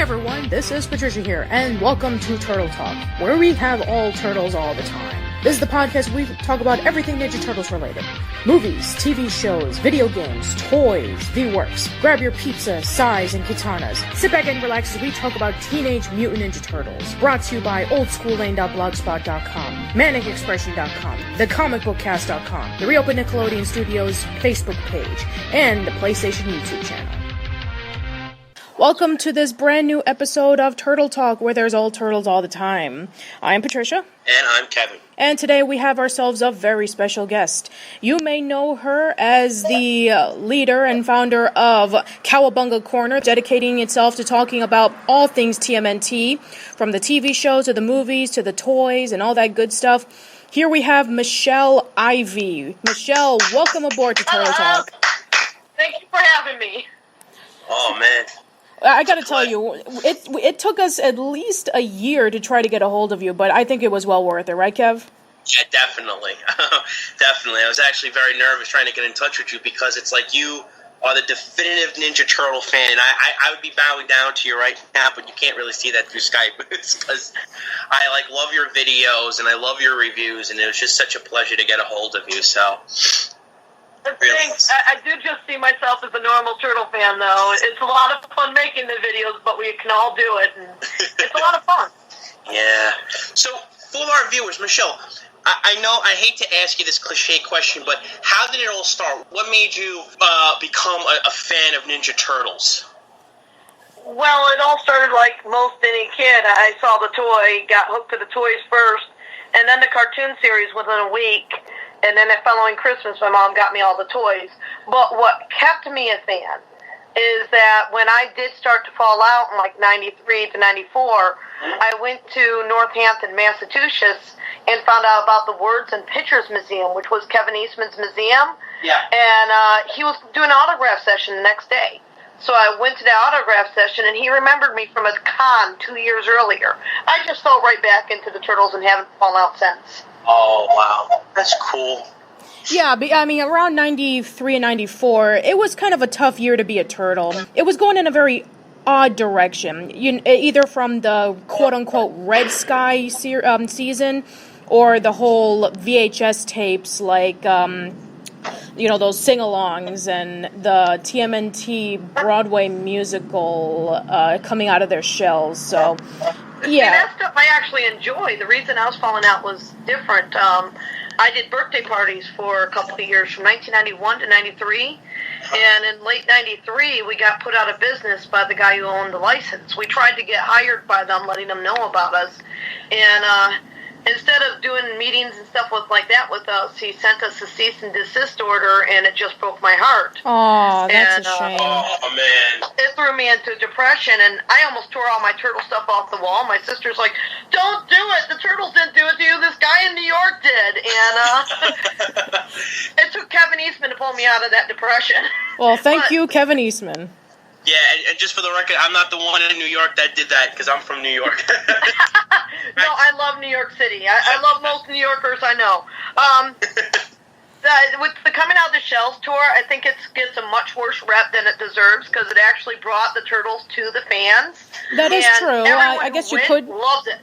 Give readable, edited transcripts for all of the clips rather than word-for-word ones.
everyone, this is Patricia here, and welcome to Turtle Talk, where we have all turtles all the time. This is the podcast where we talk about everything Ninja Turtles related. Movies, TV shows, video games, toys, the works. Grab your pizza, sais, and katanas. Sit back and relax as we talk about Teenage Mutant Ninja Turtles. Brought to you by oldschoollane.blogspot.com, manicexpression.com, thecomicbookcast.com, the Reopen Nickelodeon Studios Facebook page, and the PlayStation YouTube channel. Welcome to this brand new episode of Turtle Talk, where there's all turtles all the time. I'm Patricia. And I'm Kevin. And today we have ourselves a very special guest. You may know her as the leader and founder of Cowabunga Corner, dedicating itself to talking about all things TMNT, from the TV shows to the movies to the toys and all that good stuff. Here we have Michele Ivey. Michele, welcome aboard to Turtle Talk. Thank you for having me. Oh, man. I gotta tell you, it took us at least a year to try to get a hold of you, but I think it was well worth it, right, Kev? Yeah, definitely. Definitely. I was actually very nervous trying to get in touch with you because it's like you are the definitive Ninja Turtle fan, and I would be bowing down to you right now, but you can't really see that through Skype because I love your videos and I love your reviews, and it was just such a pleasure to get a hold of you, so... I do just see myself as a normal turtle fan, though. It's a lot of fun making the videos, but we can all do it, and it's a lot of fun. Yeah. So, for our viewers, Michele, I know I hate to ask you this cliche question, but how did it all start? What made you become a fan of Ninja Turtles? Well, it all started like most any kid. I saw the toy, got hooked to the toys first, and then the cartoon series within a week. And then that following Christmas, my mom got me all the toys. But what kept me a fan is that when I did start to fall out in like 93 to 94, I went to Northampton, Massachusetts, and found out about the Words and Pictures Museum, which was Kevin Eastman's museum. Yeah. And he was doing an autograph session the next day. So I went to the autograph session, and he remembered me from a con 2 years earlier. I just fell right back into the Turtles and haven't fallen out since. Oh, wow. That's cool. Yeah, I mean, around 93 and 94, it was kind of a tough year to be a turtle. It was going in a very odd direction, either from the quote-unquote Red Sky season or the whole VHS tapes like, those sing-alongs and the TMNT Broadway musical coming out of their shells, so... Yeah. That stuff I actually enjoy. The reason I was falling out was different. I did birthday parties for a couple of years, from 1991 to 93, and in late 93, we got put out of business by the guy who owned the license. We tried to get hired by them, letting them know about us, and instead of doing meetings and stuff like that with us, he sent us a cease and desist order, and it just broke my heart. Oh, that's a shame. Oh, man. It threw me into depression, and I almost tore all my turtle stuff off the wall. My sister's like, "Don't do it! The Turtles didn't do it to you. This guy in New York did." And it took Kevin Eastman to pull me out of that depression. Well, thank you, Kevin Eastman. Yeah, and just for the record, I'm not the one in New York that did that, because I'm from New York. No, I love New York City. I love most New Yorkers I know. With the Coming Out of the Shells tour, I think it gets a much worse rep than it deserves, because it actually brought the Turtles to the fans. That is true. I guess you could... loved it.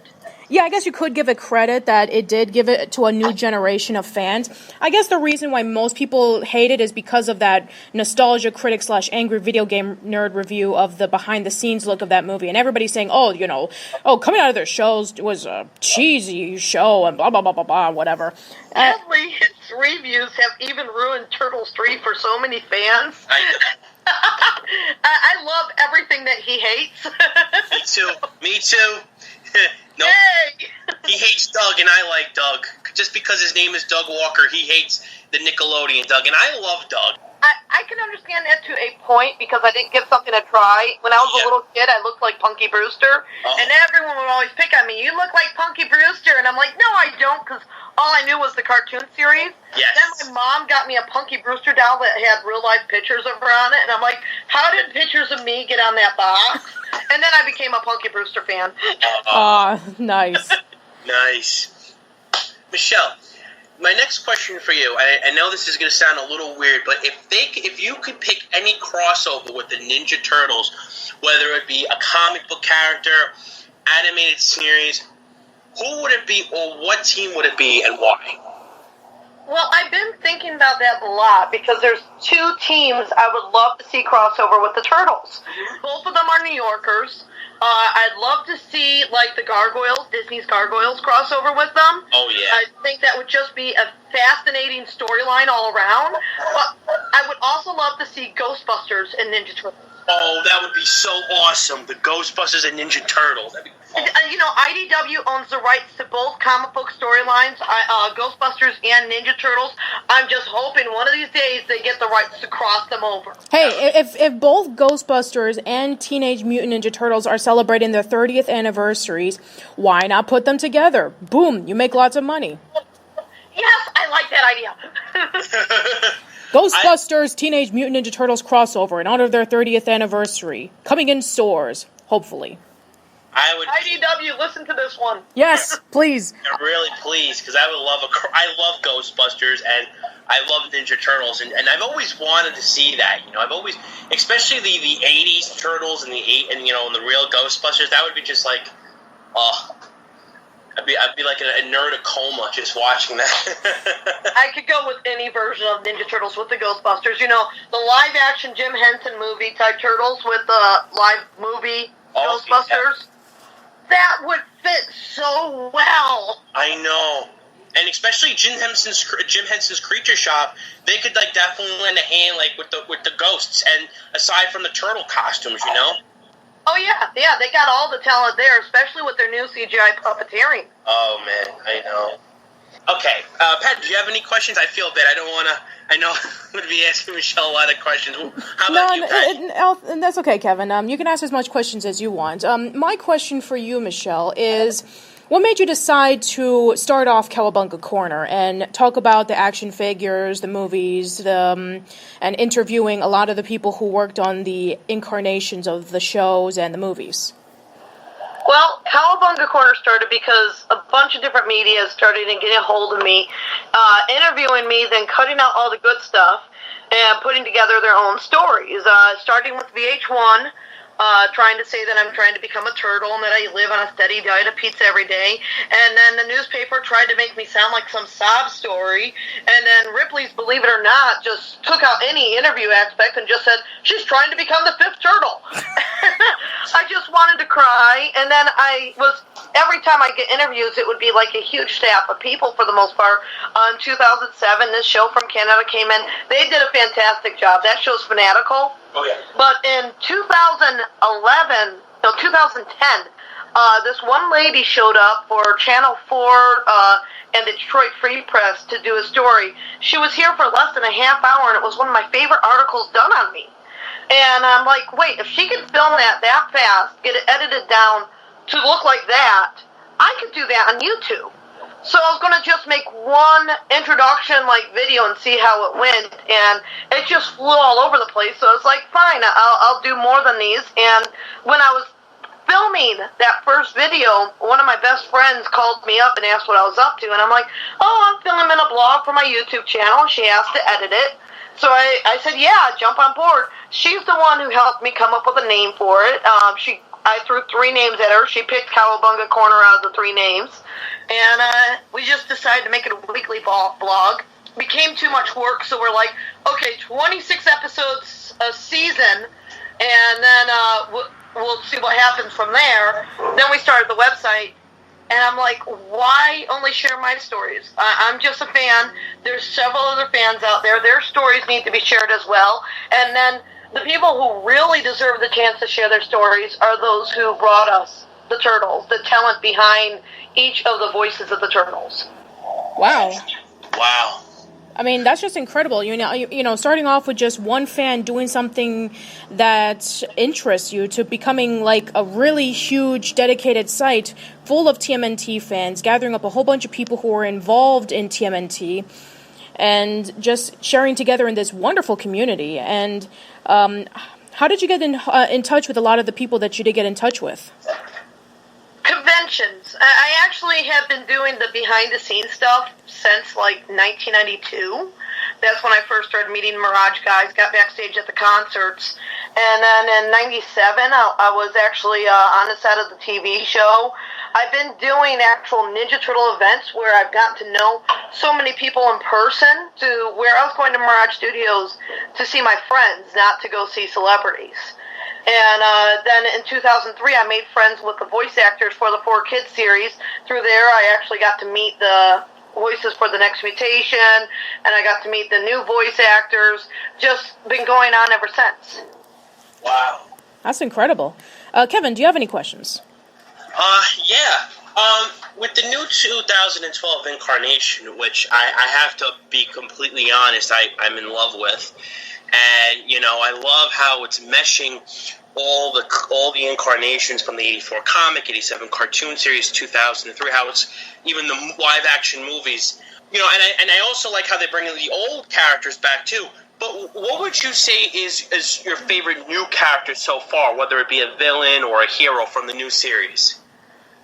Yeah, I guess you could give it credit that it did give it to a new generation of fans. I guess the reason why most people hate it is because of that nostalgia critic / angry video game nerd review of the behind-the-scenes look of that movie. And everybody's saying, Coming Out of Their Shells was a cheesy show and blah, blah, blah, blah, blah, whatever. Sadly, his reviews have even ruined Turtles 3 for so many fans. I love everything that he hates. Me too. No, hey! He hates Doug, and I like Doug. Just because his name is Doug Walker, he hates the Nickelodeon Doug, and I love Doug. I can understand that to a point, because I didn't give something a try. When I was a little kid, I looked like Punky Brewster, and everyone would always pick on me. "You look like Punky Brewster," and I'm like, "No, I don't," because all I knew was the cartoon series. Yes. Then my mom got me a Punky Brewster doll that had real-life pictures of her on it, and I'm like, how did pictures of me get on that box? And then I became a Punky Brewster fan. Nice. Nice. Michele, my next question for you, I know this is going to sound a little weird, but if you could pick any crossover with the Ninja Turtles, whether it be a comic book character, animated series, who would it be, or what team would it be, and why? Well, I've been thinking about that a lot because there's two teams I would love to see crossover with the Turtles. Both of them are New Yorkers. I'd love to see, like, the Gargoyles, Disney's Gargoyles, crossover with them. Oh, yeah. I think that would just be a fascinating storyline all around. But I would also love to see Ghostbusters and Ninja Turtles. Oh, that would be so awesome. The Ghostbusters and Ninja Turtles. That'd be fun. You know, IDW owns the rights to both comic book storylines, Ghostbusters and Ninja Turtles. I'm just hoping one of these days they get the rights to cross them over. Hey, if both Ghostbusters and Teenage Mutant Ninja Turtles are celebrating their 30th anniversaries, why not put them together? Boom, you make lots of money. Yes, I like that idea. Ghostbusters Teenage Mutant Ninja Turtles crossover in honor of their 30th anniversary. Coming in stores, hopefully. I would. IDW, listen to this one. Yes, please. I'm really pleased because I would love I love Ghostbusters and I love Ninja Turtles and I've always wanted to see that. You know, I've always, especially the '80s Turtles and and the real Ghostbusters. That would be just like, I'd be like a nerd of coma just watching that. I could go with any version of Ninja Turtles with the Ghostbusters. You know, the live-action Jim Henson movie type Turtles with the live movie Ghostbusters. Yeah. That would fit so well. I know. And especially Jim Henson's Creature Shop, they could like definitely lend a hand like with the ghosts and aside from the turtle costumes, you know? Oh, yeah, they got all the talent there, especially with their new CGI puppeteering. Oh, man, I know. Okay, Pat, do you have any questions? I feel bad. I know I'm going to be asking Michelle a lot of questions. How about you, Pat? That's okay, Kevin. You can ask as much questions as you want. My question for you, Michelle, is what made you decide to start off Cowabunga Corner and talk about the action figures, the movies, and interviewing a lot of the people who worked on the incarnations of the shows and the movies? Well, Cowabunga Corner started because a bunch of different media started getting a hold of me, interviewing me, then cutting out all the good stuff and putting together their own stories, starting with VH1, trying to say that I'm trying to become a turtle and that I live on a steady diet of pizza every day. And then the newspaper tried to make me sound like some sob story. And then Ripley's Believe It or Not just took out any interview aspect and just said, she's trying to become the fifth turtle. I just wanted to cry. And then every time I get interviews, it would be like a huge staff of people for the most part. In 2007, this show from Canada came in. They did a fantastic job. That show's Fanatical. Oh, yeah. But in 2010, this one lady showed up for Channel 4 and the Detroit Free Press to do a story. She was here for less than a half hour, and it was one of my favorite articles done on me. And I'm like, wait, if she can film that fast, get it edited down to look like that, I could do that on YouTube. So I was going to just make one introduction video and see how it went, and it just flew all over the place. So I was like, fine, I'll do more than these. And when I was filming that first video, one of my best friends called me up and asked what I was up to, and I'm like, oh, I'm filming a blog for my YouTube channel, and she asked to edit it. So I said, yeah, jump on board. She's the one who helped me come up with a name for it. I threw 3 names at her. She picked Cowabunga Corner out of the 3 names. And we just decided to make it a weekly blog. Became too much work, so we're like, okay, 26 episodes a season, and then we'll see what happens from there. Then we started the website, and I'm like, why only share my stories? I'm just a fan. There's several other fans out there. Their stories need to be shared as well. And then the people who really deserve the chance to share their stories are those who brought us the Turtles, the talent behind each of the voices of the Turtles. Wow. Wow. I mean, that's just incredible. You know, starting off with just one fan doing something that interests you to becoming like a really huge, dedicated site full of TMNT fans, gathering up a whole bunch of people who are involved in TMNT, and just sharing together in this wonderful community. And how did you get in touch with a lot of the people that you did get in touch with? Conventions. conventions. I actually have been doing the behind-the-scenes stuff since, like, 1992. That's when I first started meeting Mirage guys, got backstage at the concerts. And then in 97, I was actually on the set of the TV show. I've been doing actual Ninja Turtle events where I've gotten to know so many people in person, to where I was going to Mirage Studios to see my friends, not to go see celebrities. And then in 2003, I made friends with the voice actors for the 4Kids series. Through there, I actually got to meet the voices for The Next Mutation, and I got to meet the new voice actors. Just been going on ever since. Wow. That's incredible. Kevin, do you have any questions? Yeah. With the new 2012 incarnation, which I have to be completely honest, I'm in love with. And, you know, I love how it's meshing all the incarnations from the 84 comic, 87 cartoon series, 2003, how it's even the live-action movies. You know, and I also like how they bring in the old characters back, too. But what would you say is your favorite new character so far, whether it be a villain or a hero from the new series?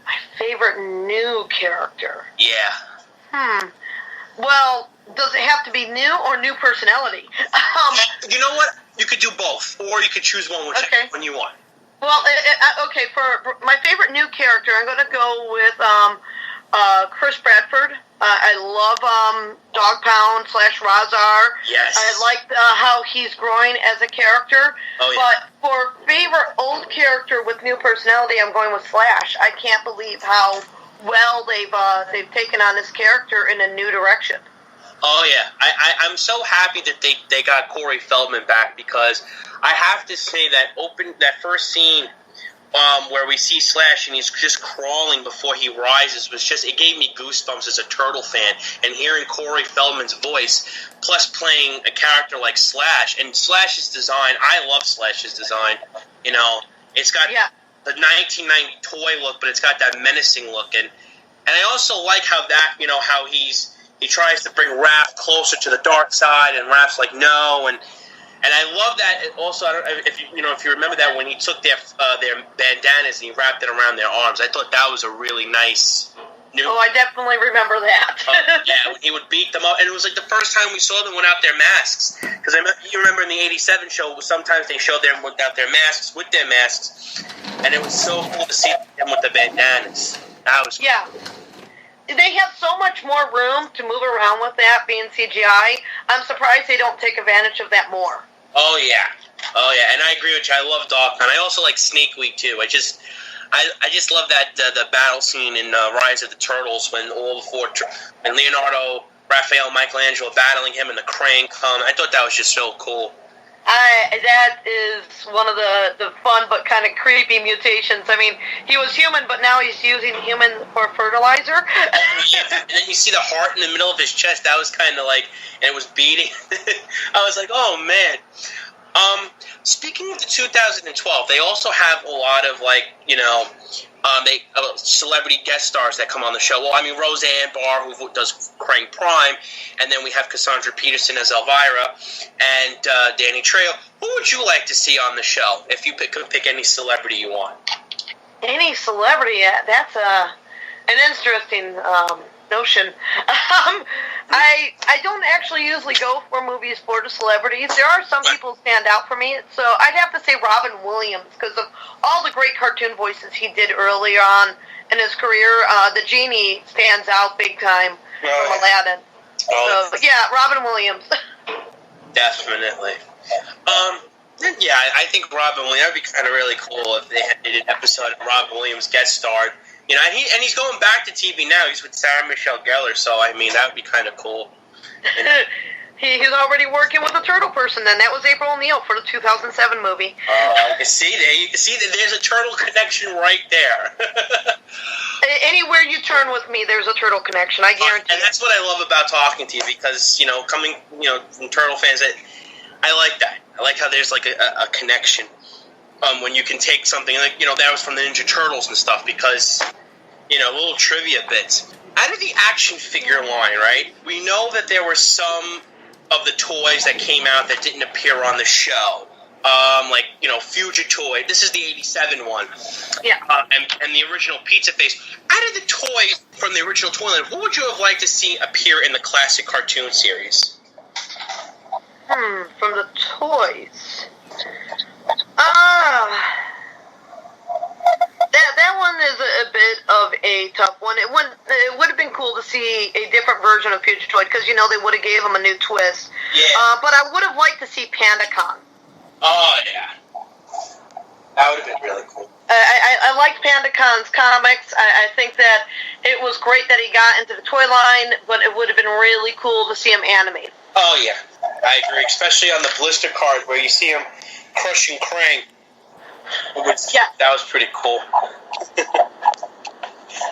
My favorite new character? Yeah. Well, does it have to be new or new personality? You know what? You could do both, or you could choose one, whichever one you want. Well, okay, for my favorite new character, I'm going to go with Chris Bradford. I love Dog Pound / Razar. Yes. I like how he's growing as a character. Oh, yeah. But for favorite old character with new personality, I'm going with Slash. I can't believe how well they've taken on this character in a new direction. Oh, yeah. I'm so happy that they got Corey Feldman back, because I have to say that first scene where we see Slash and he's just crawling before he rises it gave me goosebumps as a Turtle fan. And hearing Corey Feldman's voice, plus playing a character like Slash, and Slash's design, I love Slash's design. You know, it's got the 1990 toy look, but it's got that menacing look. And I also like how he tries to bring Raph closer to the dark side, and Raph's like, no, and I love that. Also, I don't if you remember that when he took their bandanas and he wrapped it around their arms. I thought that was a really nice new. Oh, I definitely remember that. Yeah, when he would beat them up, and it was like the first time we saw them without their masks. Because you remember in the '87 show, sometimes they showed them without their masks, with their masks, and it was so cool to see them with the bandanas. That was cool. They have so much more room to move around with that being CGI. I'm surprised they don't take advantage of that more. Oh yeah, and I agree with you. I love Dogcon. I also like Snake Week too. I just love that the battle scene in Rise of the Turtles when all the four and Leonardo, Raphael, Michelangelo battling him, and the Crane come. I thought that was just so cool. That is one of the fun but kind of creepy mutations. I mean, he was human, but now he's using human for fertilizer. Yeah, and then you see the heart in the middle of his chest. That was kind of like, and it was beating. I was like, oh man. Speaking of the 2012, they also have a lot of celebrity guest stars that come on the show. Well, I mean, Roseanne Barr, who does Krang Prime, and then we have Cassandra Peterson as Elvira, and Danny Trejo. Who would you like to see on the show if you could pick any celebrity you want? Any celebrity? That's an interesting notion. I don't actually usually go for movies for the celebrities. There are some people who stand out for me, so I'd have to say Robin Williams because of all the great cartoon voices he did earlier on in his career. The genie stands out big time from Aladdin. So, yeah, Robin Williams. Definitely. Yeah, I think Robin Williams, that would be kind of really cool if they did an episode of Robin Williams guest starred. You know, and he's going back to TV now. He's with Sarah Michelle Gellar, so I mean that would be kind of cool. You know? He's already working with a turtle person. Then that was April O'Neil for the 2007 movie. You can see that there's a turtle connection right there. Anywhere you turn with me, there's a turtle connection. I guarantee. And that's what I love about talking to you because coming from turtle fans, I like that. I like how there's like a connection. When you can take something like, that was from the Ninja Turtles and stuff because, little trivia bits. Out of the action figure line, right, we know that there were some of the toys that came out that didn't appear on the show. Fugitoid. This is the 87 one. Yeah. And the original Pizza Face. Out of the toys from the original Toyland, what would you have liked to see appear in the classic cartoon series? From the toys. That one is a bit of a tough one. It would have been cool to see a different version of Fugitoid, because, they would have gave him a new twist. Yeah. But I would have liked to see PandaCon. Oh, yeah. That would have been really cool. I liked PandaCon's comics. I think that it was great that he got into the toy line, but it would have been really cool to see him animated. Oh, yeah. I agree, especially on the blister card where you see him crushing Krang. Yeah. That was pretty cool.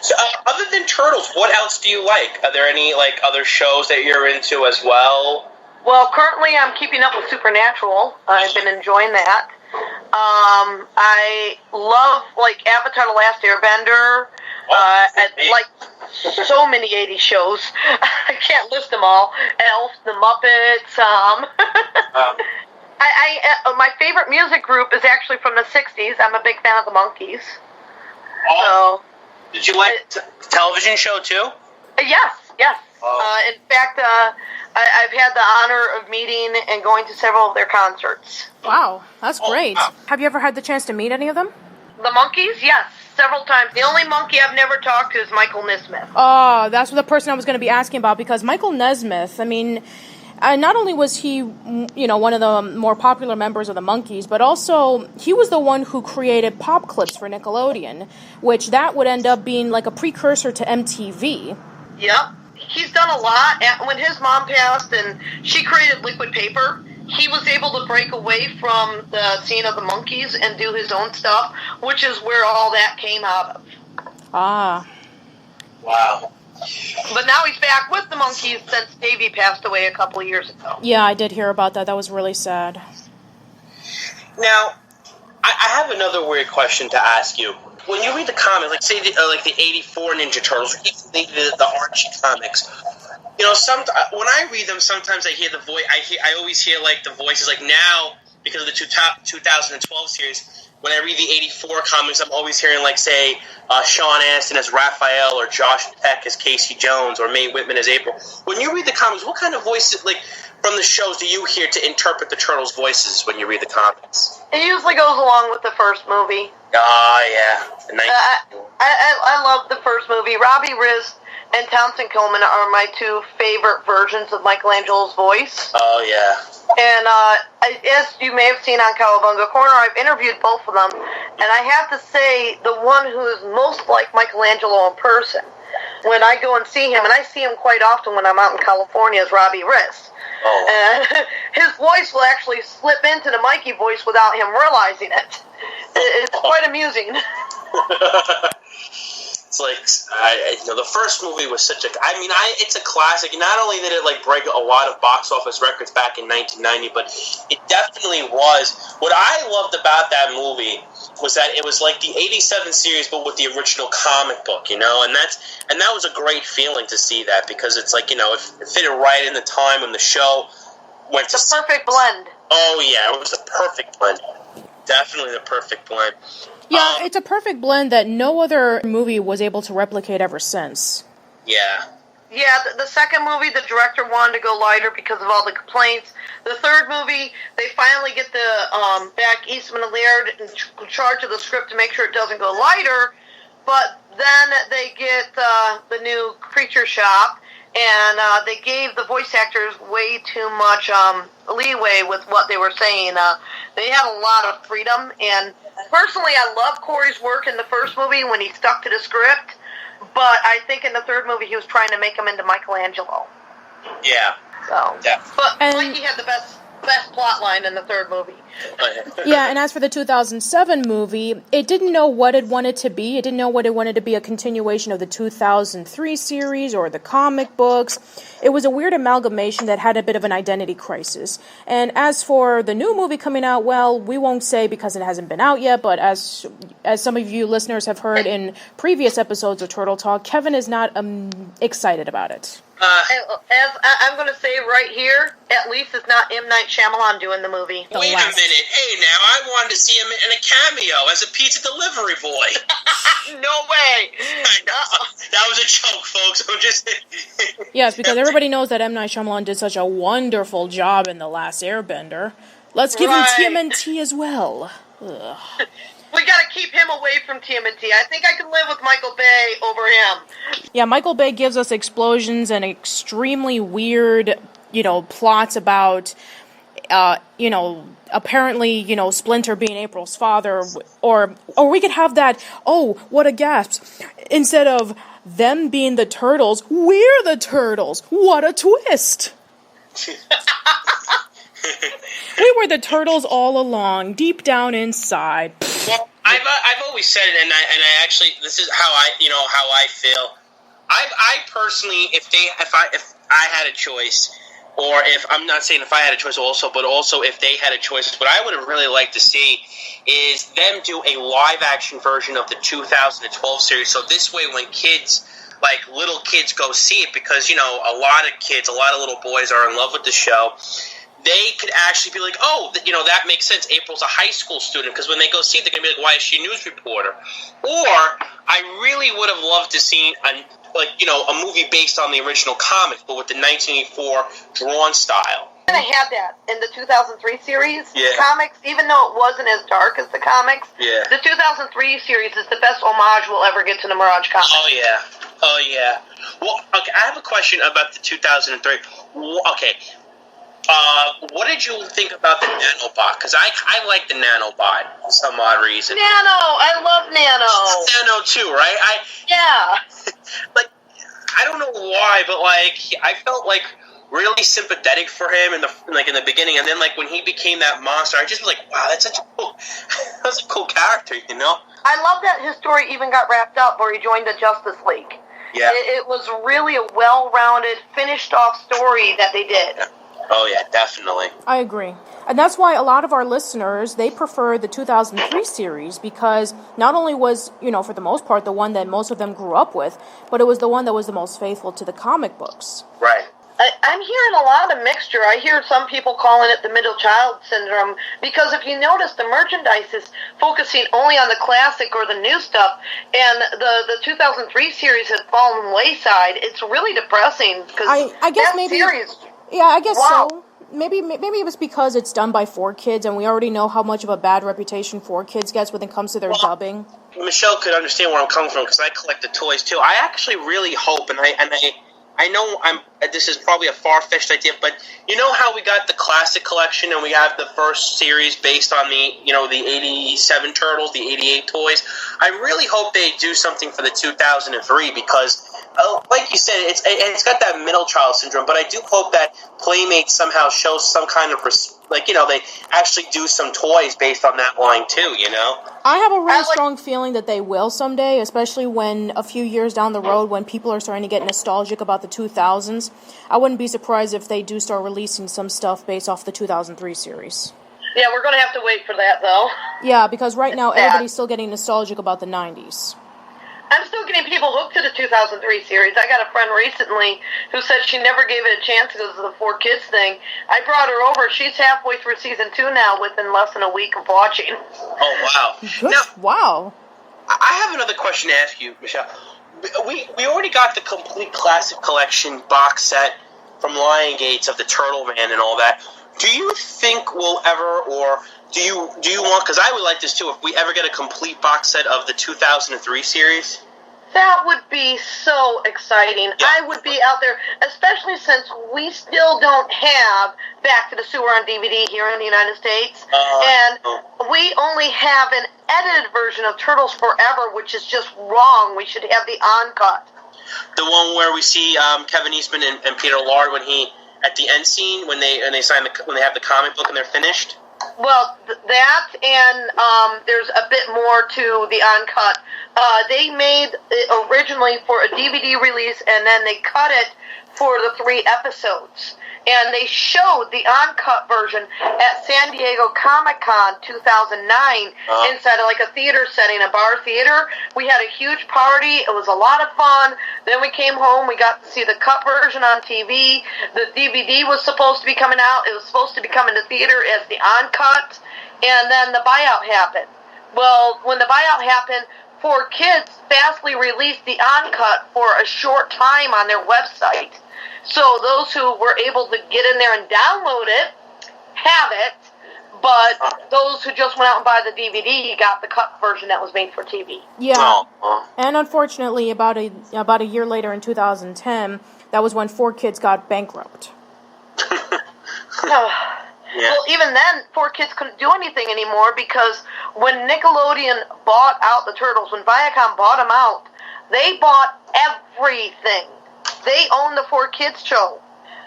So, other than Turtles, what else do you like? Are there any, other shows that you're into as well? Well, currently I'm keeping up with Supernatural. I've been enjoying that. I love, Avatar: The Last Airbender. I like so many 80s shows. I can't list them all. Elf, The Muppets. My favorite music group is actually from the 60s. I'm a big fan of the Monkees. Oh. So, did you like the television show, too? Yes. Oh. In fact, I've had the honor of meeting and going to several of their concerts. Wow, that's great. Wow. Have you ever had the chance to meet any of them? The Monkees? Yes, several times. The only monkey I've never talked to is Michael Nesmith. Oh, that's the person I was going to be asking about, because Michael Nesmith, not only was he, one of the more popular members of the Monkees, but also he was the one who created Pop Clips for Nickelodeon, which that would end up being like a precursor to MTV. Yep. He's done a lot. When his mom passed and she created Liquid Paper, he was able to break away from the scene of the Monkees and do his own stuff, which is where all that came out of. Ah. Wow. But now he's back with the Monkees since Davey passed away a couple of years ago. Yeah, I did hear about that. That was really sad. Now, I have another weird question to ask you. When you read the comics, say the 84 Ninja Turtles, or even the Archie comics, when I read them, sometimes I hear the voice. I always hear the voices. Now, because of the 2012 series, when I read the 84 comics, I'm always hearing Sean Astin as Raphael, or Josh Peck as Casey Jones, or Mae Whitman as April. When you read the comics, what kind of voices from the shows do you hear to interpret the Turtles' voices when you read the comics? It usually goes along with the first movie. Yeah. I love the first movie. Robbie Riz and Townsend Coleman are my two favorite versions of Michelangelo's voice. Oh, yeah. And as you may have seen on Cowabunga Corner, I've interviewed both of them. And I have to say, the one who is most like Michelangelo in person, when I go and see him, and I see him quite often when I'm out in California, is Robbie Riz. Oh. His voice will actually slip into the Mikey voice without him realizing it. It's quite amusing. It's the first movie was such a... it's a classic. Not only did it, break a lot of box office records back in 1990, but it definitely was... What I loved about that movie was that it was like the 87 series, but with the original comic book, and that was a great feeling to see that, because it's it fit right in the time when the show went to... The perfect blend. Oh, yeah, it was the perfect blend. Definitely the perfect blend. Yeah, it's a perfect blend that no other movie was able to replicate ever since. Yeah. Yeah, the second movie, the director wanted to go lighter because of all the complaints. The third movie, they finally get the back Eastman and Laird in charge of the script to make sure it doesn't go lighter, but then they get the new Creature Shop, and they gave the voice actors way too much leeway with what they were saying. They had a lot of freedom, and personally, I love Corey's work in the first movie when he stuck to the script, but I think in the third movie he was trying to make him into Michelangelo. Yeah. So, yeah. But Mikey had the best plot line in the third movie. Yeah, and as for the 2007 movie, it didn't know what it wanted to be. It didn't know what it wanted to be, a continuation of the 2003 series or the comic books. It was a weird amalgamation that had a bit of an identity crisis. And as for the new movie coming out, well, we won't say because it hasn't been out yet, but as some of you listeners have heard in previous episodes of Turtle Talk, Kevin is not excited about it. I'm going to say right here, at least it's not M. Night Shyamalan doing the movie. Wait a minute. Hey, now, I wanted to see him in a cameo as a pizza delivery boy. No way. I know. That was a joke, folks. I'm just... Yes, because everybody knows that M. Night Shyamalan did such a wonderful job in The Last Airbender. Let's give him TMNT as well. Ugh. We got to keep him away from TMNT. I think I can live with Michael Bay over him. Yeah, Michael Bay gives us explosions and extremely weird, plots about, apparently, Splinter being April's father, or we could have that, oh, what a gasp, instead of them being the Turtles, we're the Turtles. What a twist. We were the Turtles all along, deep down inside. Well, I've always said it, and I actually, this is how I feel. I personally, if I had a choice, or if I'm not saying if I had a choice also, but also if they had a choice, what I would have really liked to see is them do a live action version of the 2012 series. So this way, when kids, like little kids, go see it, because a lot of kids, a lot of little boys are in love with the show. They could actually be like, oh, that makes sense. April's a high school student, because when they go see it, they're going to be like, why is she a news reporter? Or I really would have loved to see a movie based on the original comics, but with the 1984 drawn style. And I had that in the 2003 series. Yeah. Comics, even though it wasn't as dark as the comics, the 2003 series is the best homage we'll ever get to the Mirage comics. Oh, yeah. Well, okay, I have a question about the 2003. Okay. What did you think about the nanobot? Because I like the nanobot for some odd reason. I love Nano. Nano too, right? Yeah. I don't know why, but I felt really sympathetic for him in the beginning, and then when he became that monster, I just was like, wow, that's a cool character, I love that his story even got wrapped up where he joined the Justice League. Yeah. It was really a well-rounded, finished-off story that they did. Yeah. Oh, yeah, definitely. I agree. And that's why a lot of our listeners, they prefer the 2003 series, because not only was, for the most part, the one that most of them grew up with, but it was the one that was the most faithful to the comic books. Right. I'm hearing a lot of mixture. I hear some people calling it the middle child syndrome, because if you notice, the merchandise is focusing only on the classic or the new stuff, and the 2003 series has fallen wayside. It's really depressing, because I guess that maybe... series... Yeah, I guess so. Maybe it was because it's done by 4Kids, and we already know how much of a bad reputation 4Kids gets when it comes to their dubbing. Michelle could understand where I'm coming from, because I collect the toys too. I actually really hope, and I know this is probably a far-fetched idea, but you know how we got the classic collection and we have the first series based on the 87 Turtles, the 88 toys? I really hope they do something for the 2003, because like you said, it's got that middle child syndrome, but I do hope that Playmates somehow shows some kind of they actually do some toys based on that line too, I have a really strong feeling that they will someday, especially when a few years down the road, when people are starting to get nostalgic about the 2000s. I wouldn't be surprised if they do start releasing some stuff based off the 2003 series. Yeah, we're going to have to wait for that, though. Yeah, because right now everybody's still getting nostalgic about the 90s. I'm still getting people hooked to the 2003 series. I got a friend recently who said she never gave it a chance because of the 4Kids thing. I brought her over. She's halfway through season 2 now within less than a week of watching. Oh, wow. Now, wow. I have another question to ask you, Michelle. We already got the complete classic collection box set from Lion Gates of the Turtle Man and all that. Do you think we'll ever, or do you want, because I would like this too, if we ever get a complete box set of the 2003 series? That would be so exciting. Yeah. I would be out there, especially since we still don't have Back to the Sewer on DVD here in the United States. And we only have an edited version of Turtles Forever, which is just wrong. We should have the on-cut. The one where we see Kevin Eastman and Peter Lard when at the end scene when they when they have the comic book and they're finished. Well, that and there's a bit more to the uncut They made it originally for a DVD release, and then they cut it for the 3 episodes. And they showed the uncut version at San Diego Comic-Con 2009 inside of like a theater setting, a bar theater. We had a huge party. It was a lot of fun. Then we came home. We got to see the cut version on TV. The DVD was supposed to be coming out. It was supposed to be coming to theater as the uncut. And then the buyout happened. Well, when the buyout happened, 4Kids fastly released the uncut for a short time on their website. So those who were able to get in there and download it have it, but those who just went out and buy the DVD got the cut version that was made for TV. Yeah, and unfortunately, about a year later in 2010, that was when 4Kids got bankrupt. Well, even then, 4Kids couldn't do anything anymore because when Nickelodeon bought out the Turtles, when Viacom bought them out, they bought everything. They own the 4Kids show.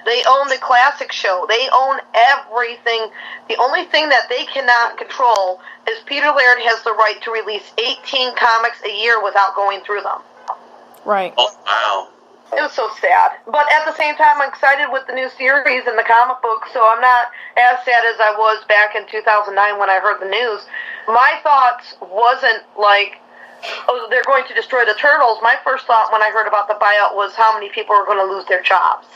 They own the classic show. They own everything. The only thing that they cannot control is Peter Laird has the right to release 18 comics a year without going through them. Right. Oh, wow. It was so sad. But at the same time, I'm excited with the new series and the comic book, so I'm not as sad as I was back in 2009 when I heard the news. My thoughts wasn't like, oh, they're going to destroy the Turtles. My first thought when I heard about the buyout was how many people were going to lose their jobs.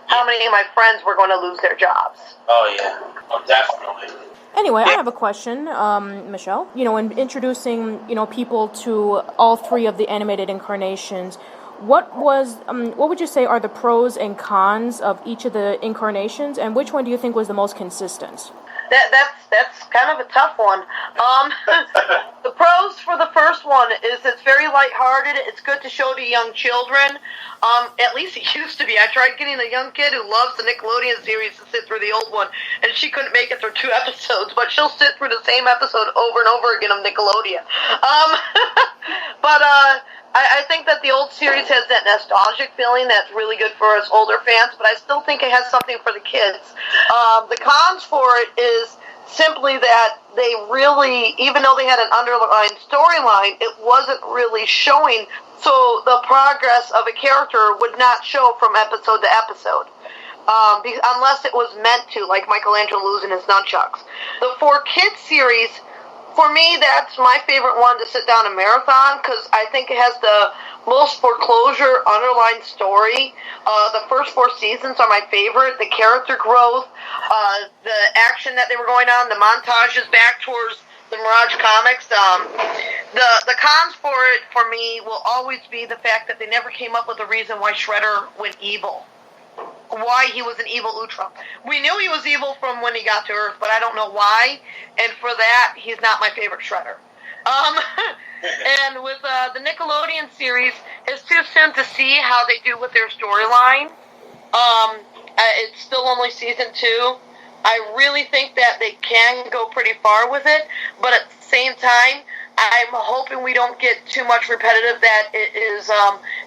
How many of my friends were going to lose their jobs. Oh, yeah. Oh, definitely. Anyway, I have a question, Michelle. In introducing, people to all 3 of the animated incarnations, what would you say are the pros and cons of each of the incarnations, and which one do you think was the most consistent? That's kind of a tough one. The pros for the first one is it's very lighthearted. It's good to show to young children. At least it used to be. I tried getting a young kid who loves the Nickelodeon series to sit through the old one, and she couldn't make it through 2 episodes, but she'll sit through the same episode over and over again of Nickelodeon. But I think that the old series has that nostalgic feeling that's really good for us older fans, but I still think it has something for the kids. The cons for it is simply that they really, even though they had an underlying storyline, it wasn't really showing, so the progress of a character would not show from episode to episode. Unless it was meant to, like Michelangelo losing his nunchucks. The 4Kids series, for me, that's my favorite one to sit down and marathon because I think it has the most foreclosure underlying story. The first 4 seasons are my favorite. The character growth, the action that they were going on, the montages back towards the Mirage Comics. The cons for it, for me, will always be the fact that they never came up with a reason why Shredder went evil. Why he was an evil Ultra. We knew he was evil from when he got to Earth, but I don't know why. And for that, he's not my favorite Shredder. And with the Nickelodeon series, it's too soon to see how they do with their storyline. It's still only season 2. I really think that they can go pretty far with it, but at the same time, I'm hoping we don't get too much repetitive that it is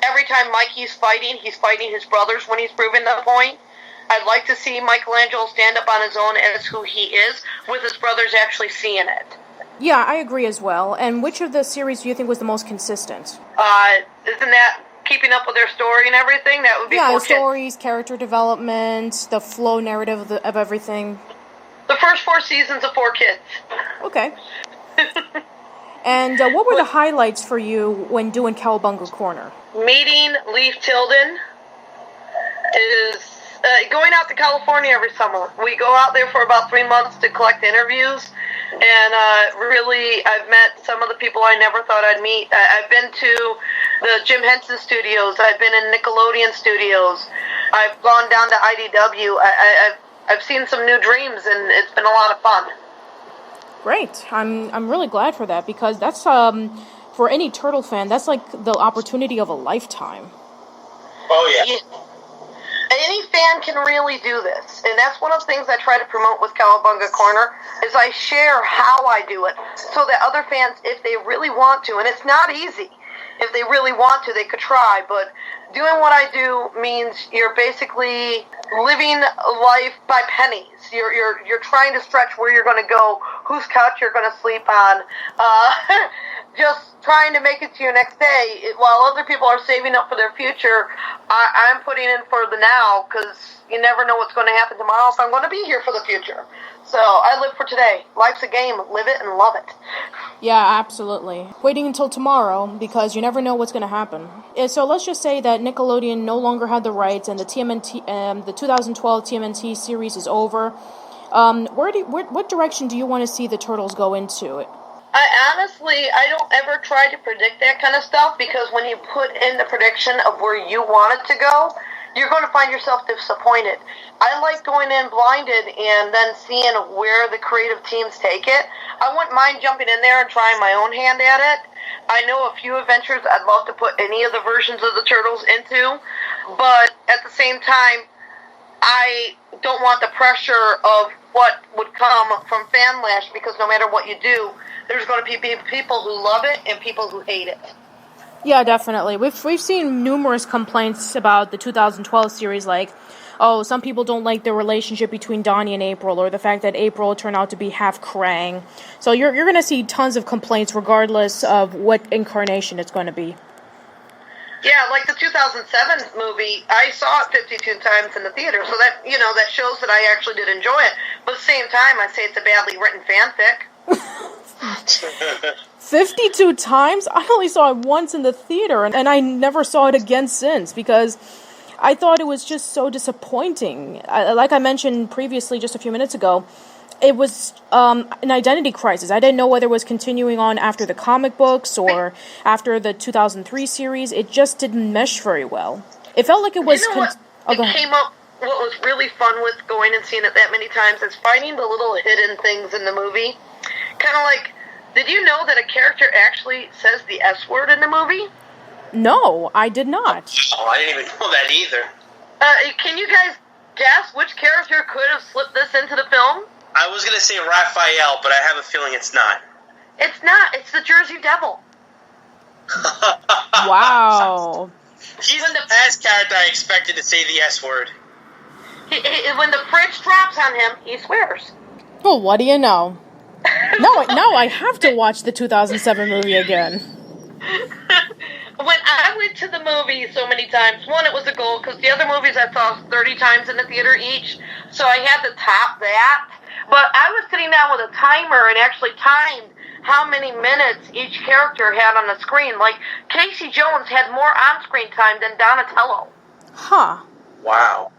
every time Mikey's fighting, he's fighting his brothers when he's proving the point. I'd like to see Michelangelo stand up on his own as who he is, with his brothers actually seeing it. Yeah, I agree as well. And which of the series do you think was the most consistent? Isn't that keeping up with their story and everything? That would be the stories, character development, the flow narrative of everything. The first 4 seasons of 4Kids. Okay. And what were the highlights for you when doing Cowabunga Corner? Meeting Leif Tilden is going out to California every summer. We go out there for about 3 months to collect interviews, and really, I've met some of the people I never thought I'd meet. I've been to the Jim Henson Studios. I've been in Nickelodeon Studios. I've gone down to IDW. I've seen some new dreams, and it's been a lot of fun. Great. I'm really glad for that because that's for any Turtle fan, that's like the opportunity of a lifetime. Oh yeah. Any fan can really do this, and that's one of the things I try to promote with Cowabunga Corner is I share how I do it so that other fans, if they really want to, and it's not easy, if they really want to, they could try, but doing what I do means you're basically living life by pennies. You're trying to stretch where you're going to go, whose couch you're going to sleep on. just trying to make it to your next day, while other people are saving up for their future, I'm putting in for the now, because you never know what's going to happen tomorrow, so I'm going to be here for the future. So I live for today. Life's a game. Live it and love it. Yeah, absolutely. Waiting until tomorrow, because you never know what's going to happen. So let's just say that Nickelodeon no longer had the rights, and the the 2012 TMNT series is over. What direction do you want to see the Turtles go into? I don't ever try to predict that kind of stuff, because when you put in the prediction of where you want it to go, you're going to find yourself disappointed. I like going in blinded and then seeing where the creative teams take it. I wouldn't mind jumping in there and trying my own hand at it. I know a few adventures I'd love to put any of the versions of the Turtles into, but at the same time, I don't want the pressure of what would come from Fanlash, because no matter what you do, there's going to be people who love it and people who hate it. Yeah, definitely. We've seen numerous complaints about the 2012 series, like, oh, some people don't like the relationship between Donnie and April, or the fact that April turned out to be half Krang. So you're going to see tons of complaints regardless of what incarnation it's going to be. Yeah, like the 2007 movie, I saw it 52 times in the theater, so that, that shows that I actually did enjoy it. But at the same time, I say it's a badly written fanfic. 52 times? I only saw it once in the theater, and I never saw it again since, because I thought it was just so disappointing. Like I mentioned previously just a few minutes ago, it was an identity crisis. I didn't know whether it was continuing on after the comic books or after the 2003 series. It just didn't mesh very well. It felt like it was... what was really fun with going and seeing it that many times is finding the little hidden things in the movie. Kind of like, did you know that a character actually says the S word in the movie? No, I did not. Oh, I didn't even know that either. Can you guys guess which character could have slipped this into the film? I was going to say Raphael, but I have a feeling it's not. It's not. It's the Jersey Devil. Wow. He's the last character I expected to say the S word. When the fridge drops on him, he swears. Well, what do you know? Now I have to watch the 2007 movie again. When I went to the movie so many times, one, it was a goal, because the other movies I saw 30 times in the theater each, so I had to top that. But I was sitting down with a timer and actually timed how many minutes each character had on the screen. Like, Casey Jones had more on-screen time than Donatello. Huh. Wow.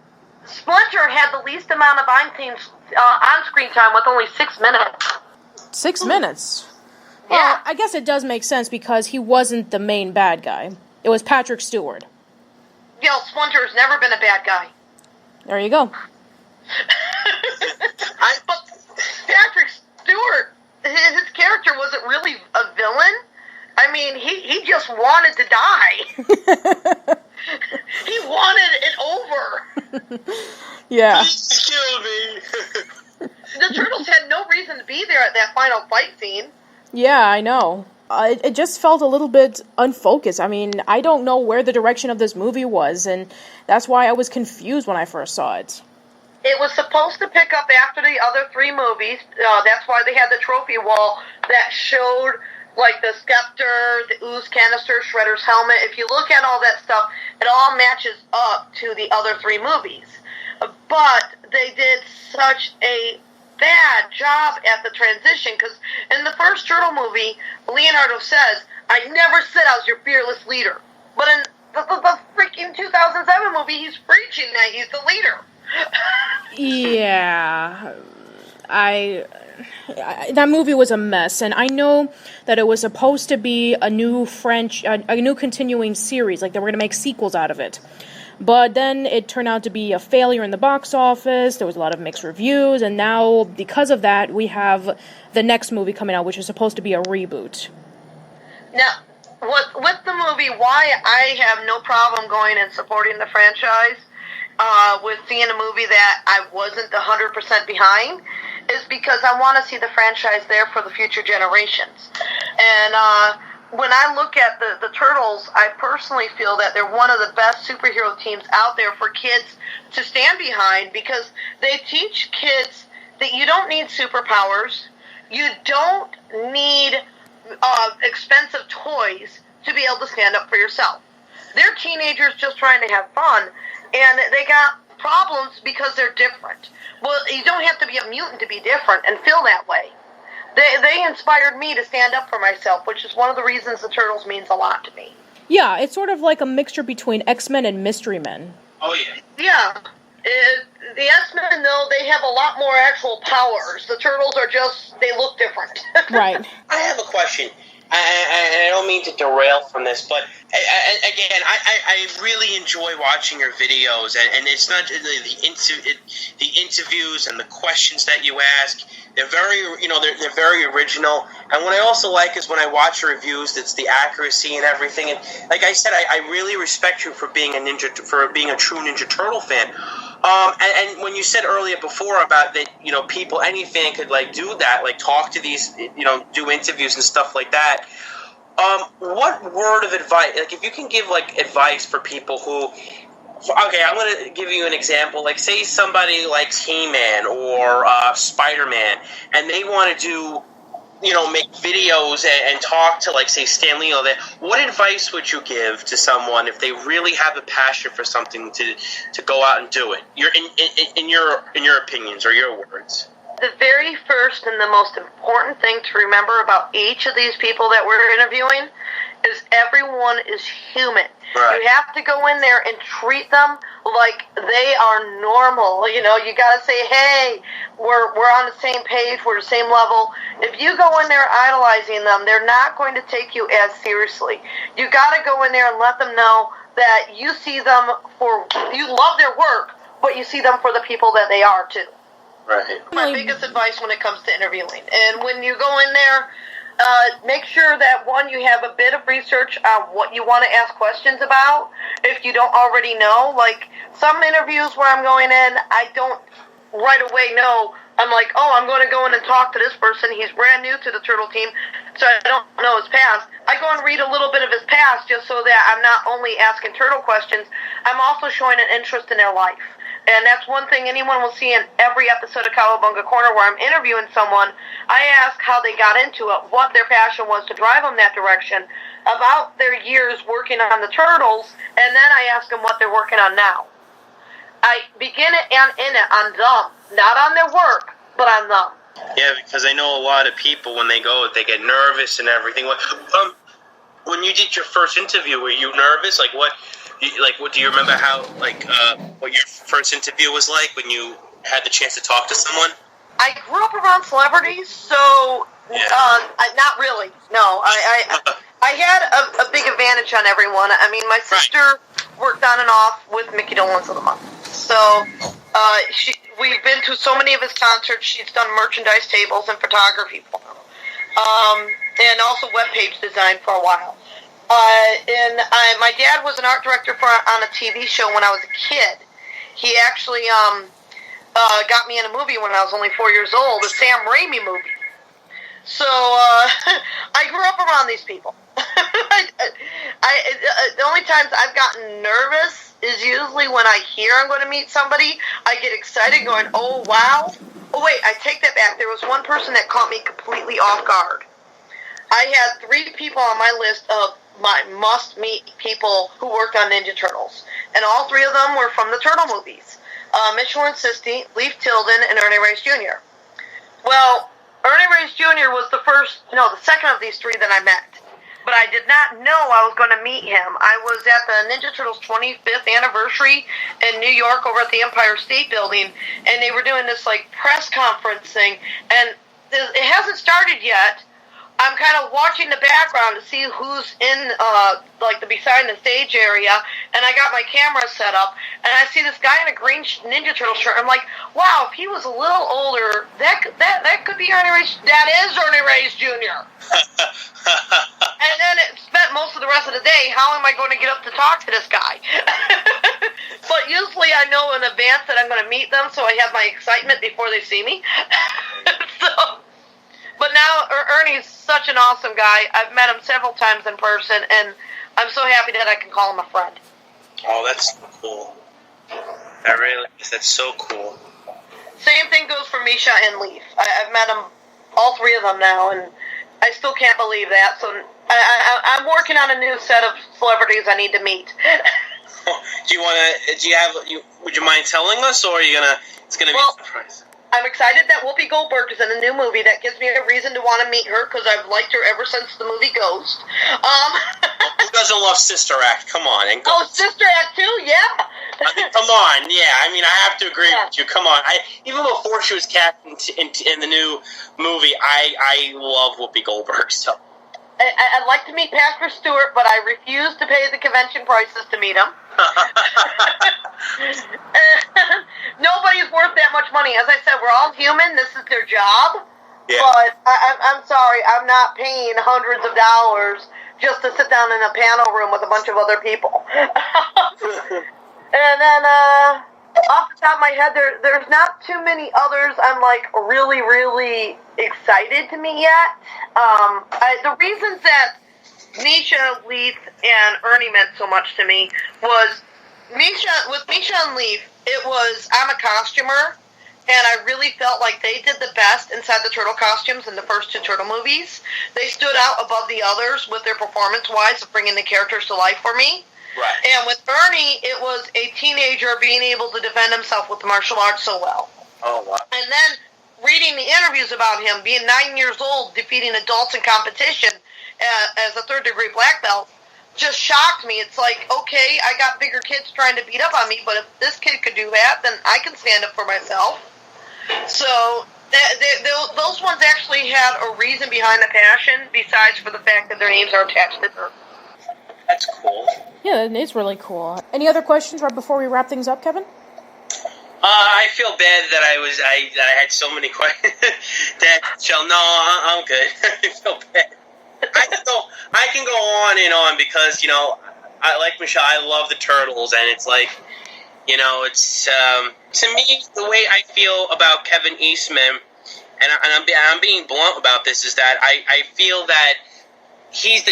Splinter had the least amount of on-screen time with only 6 minutes. 6 minutes? Yeah. Well, I guess it does make sense because he wasn't the main bad guy. It was Patrick Stewart. Splinter's never been a bad guy. There you go. But Patrick Stewart, his character wasn't really a villain. I mean, he just wanted to die. He wanted it over. Yeah. Please kill me. The Turtles had no reason to be there at that final fight scene. Yeah, I know. It just felt a little bit unfocused. I mean, I don't know where the direction of this movie was, and that's why I was confused when I first saw it. It was supposed to pick up after the other 3 movies. That's why they had the trophy wall that showed, like, the scepter, the ooze canister, Shredder's helmet. If you look at all that stuff, it all matches up to the other 3 movies. But they did such a bad job at the transition, because in the first Turtle movie, Leonardo says, "I never said I was your fearless leader." But in the freaking 2007 movie, he's preaching that he's the leader. Yeah. That movie was a mess, and I know that it was supposed to be a new continuing series, like they were going to make sequels out of it. But then it turned out to be a failure in the box office. There was a lot of mixed reviews, and now, because of that, we have the next movie coming out, which is supposed to be a reboot. Now, with the movie, why I have no problem going and supporting the franchise, with seeing a movie that I wasn't 100% behind, is because I want to see the franchise there for the future generations. And, when I look at the Turtles, I personally feel that they're one of the best superhero teams out there for kids to stand behind, because they teach kids that you don't need superpowers, you don't need expensive toys to be able to stand up for yourself. They're teenagers just trying to have fun, and they got problems because they're different. Well, you don't have to be a mutant to be different and feel that way. They inspired me to stand up for myself, which is one of the reasons the Turtles means a lot to me. Yeah, it's sort of like a mixture between X-Men and Mystery Men. Oh, yeah. Yeah. The X-Men, though, they have a lot more actual powers. The Turtles are just, they look different. Right. I have a question. I don't mean to derail from this, but again, I really enjoy watching your videos, and it's not the interviews and the questions that you ask. They're very, they're very original. And what I also like is when I watch your reviews, it's the accuracy and everything. And like I said, I really respect you for being a true Ninja Turtle fan. And when you said earlier before about that, people, any fan could do that, talk to these, do interviews and stuff like that. What word of advice, if you can give advice for people who, okay, I'm going to give you an example. Say somebody likes He-Man or Spider-Man, and they want to do, make videos and talk to, say, Stan Lee. What advice would you give to someone if they really have a passion for something to go out and do it? In your opinions or your words. The very first and the most important thing to remember about each of these people that we're interviewing is everyone is human. Right. You have to go in there and treat them like they are normal. You got to say, hey, we're on the same page, we're the same level. If you go in there idolizing them, they're not going to take you as seriously. You got to go in there and let them know that you see them you love their work, but you see them for the people that they are too. Right. My biggest advice when it comes to interviewing. And when you go in there, make sure that, one, you have a bit of research on what you want to ask questions about. If you don't already know, some interviews where I'm going in, I don't right away know. I'm like, oh, I'm going to go in and talk to this person. He's brand new to the Turtle team, so I don't know his past. I go and read a little bit of his past just so that I'm not only asking Turtle questions, I'm also showing an interest in their life. And that's one thing anyone will see in every episode of Cowabunga Corner where I'm interviewing someone. I ask how they got into it, what their passion was to drive them that direction, about their years working on the Turtles, and then I ask them what they're working on now. I begin it and end it on them, not on their work, but on them. Yeah, because I know a lot of people, when they go, they get nervous and everything. When you did your first interview, were you nervous? What do you remember how, what your first interview was like when you had the chance to talk to someone? I grew up around celebrities, so not really. No, I had a big advantage on everyone. I mean, my sister worked on and off with Mickey Dolenz of the Month. So we've been to so many of his concerts. She's done merchandise tables and photography for him. And also webpage design for a while. My dad was an art director on a TV show when I was a kid. He actually got me in a movie when I was only 4 years old, a Sam Raimi movie. So I grew up around these people. The only times I've gotten nervous is usually when I hear I'm going to meet somebody. I get excited going, oh, wow. Oh, wait, I take that back. There was one person that caught me completely off guard. I had 3 people on my list of my must-meet people who worked on Ninja Turtles. And all 3 of them were from the Turtle movies. Mitchell and Sisti, Leif Tilden, and Ernie Reyes Jr. Well, Ernie Reyes Jr. was the second of these 3 that I met. But I did not know I was going to meet him. I was at the Ninja Turtles 25th anniversary in New York over at the Empire State Building, and they were doing this press conference thing, and it hasn't started yet. I'm kind of watching the background to see who's in the behind the stage area, and I got my camera set up, and I see this guy in a green Ninja Turtle shirt. I'm like, wow, if he was a little older, that could be Ernie Reyes. That is Ernie Reyes Jr. And then it spent most of the rest of the day, how am I going to get up to talk to this guy? But usually I know in advance that I'm going to meet them, so I have my excitement before they see me. But now Ernie's such an awesome guy. I've met him several times in person, and I'm so happy that I can call him a friend. Oh, that's so cool. That really is. That's so cool. Same thing goes for Misha and Leif. I've met them, all 3 of them now, and I still can't believe that. So I'm working on a new set of celebrities I need to meet. Would you mind telling us, or are you gonna? It's gonna be a surprise. I'm excited that Whoopi Goldberg is in a new movie. That gives me a reason to want to meet her because I've liked her ever since the movie Ghost. Who doesn't love Sister Act? Come on. And Sister Act too? Yeah. I mean, come on. Yeah, I mean, I have to agree with you. Come on. Even before she was cast in the new movie, I love Whoopi Goldberg. So I'd like to meet Patrick Stewart, but I refuse to pay the convention prices to meet him. Nobody's worth that much money. As I said, we're all human. This is their job. Yeah. But I'm sorry, I'm not paying hundreds of dollars just to sit down in a panel room with a bunch of other people. And then, off the top of my head, there's not too many others I'm, like, really, really excited to meet yet. The reasons that Misha, Leith, and Ernie meant so much to me was with Misha and Leith, it was, I'm a costumer, and I really felt like they did the best inside the turtle costumes in the first 2 turtle movies. They stood out above the others with their performance-wise of bringing the characters to life for me. Right. And with Ernie, it was a teenager being able to defend himself with the martial arts so well. Oh, wow. And then reading the interviews about him, being 9 years old, defeating adults in competition as a third-degree black belt, just shocked me. It's like, okay, I got bigger kids trying to beat up on me, but if this kid could do that, then I can stand up for myself. So those ones actually had a reason behind the passion, besides for the fact that their names are attached to them. That's cool. Yeah, it is really cool. Any other questions right before we wrap things up, Kevin? I feel bad that I had so many questions. I'm good. I feel bad. I can go on and on because, I like Michelle. I love the Turtles, and it's like, it's to me the way I feel about Kevin Eastman, and I'm being blunt about this, is that I feel that he's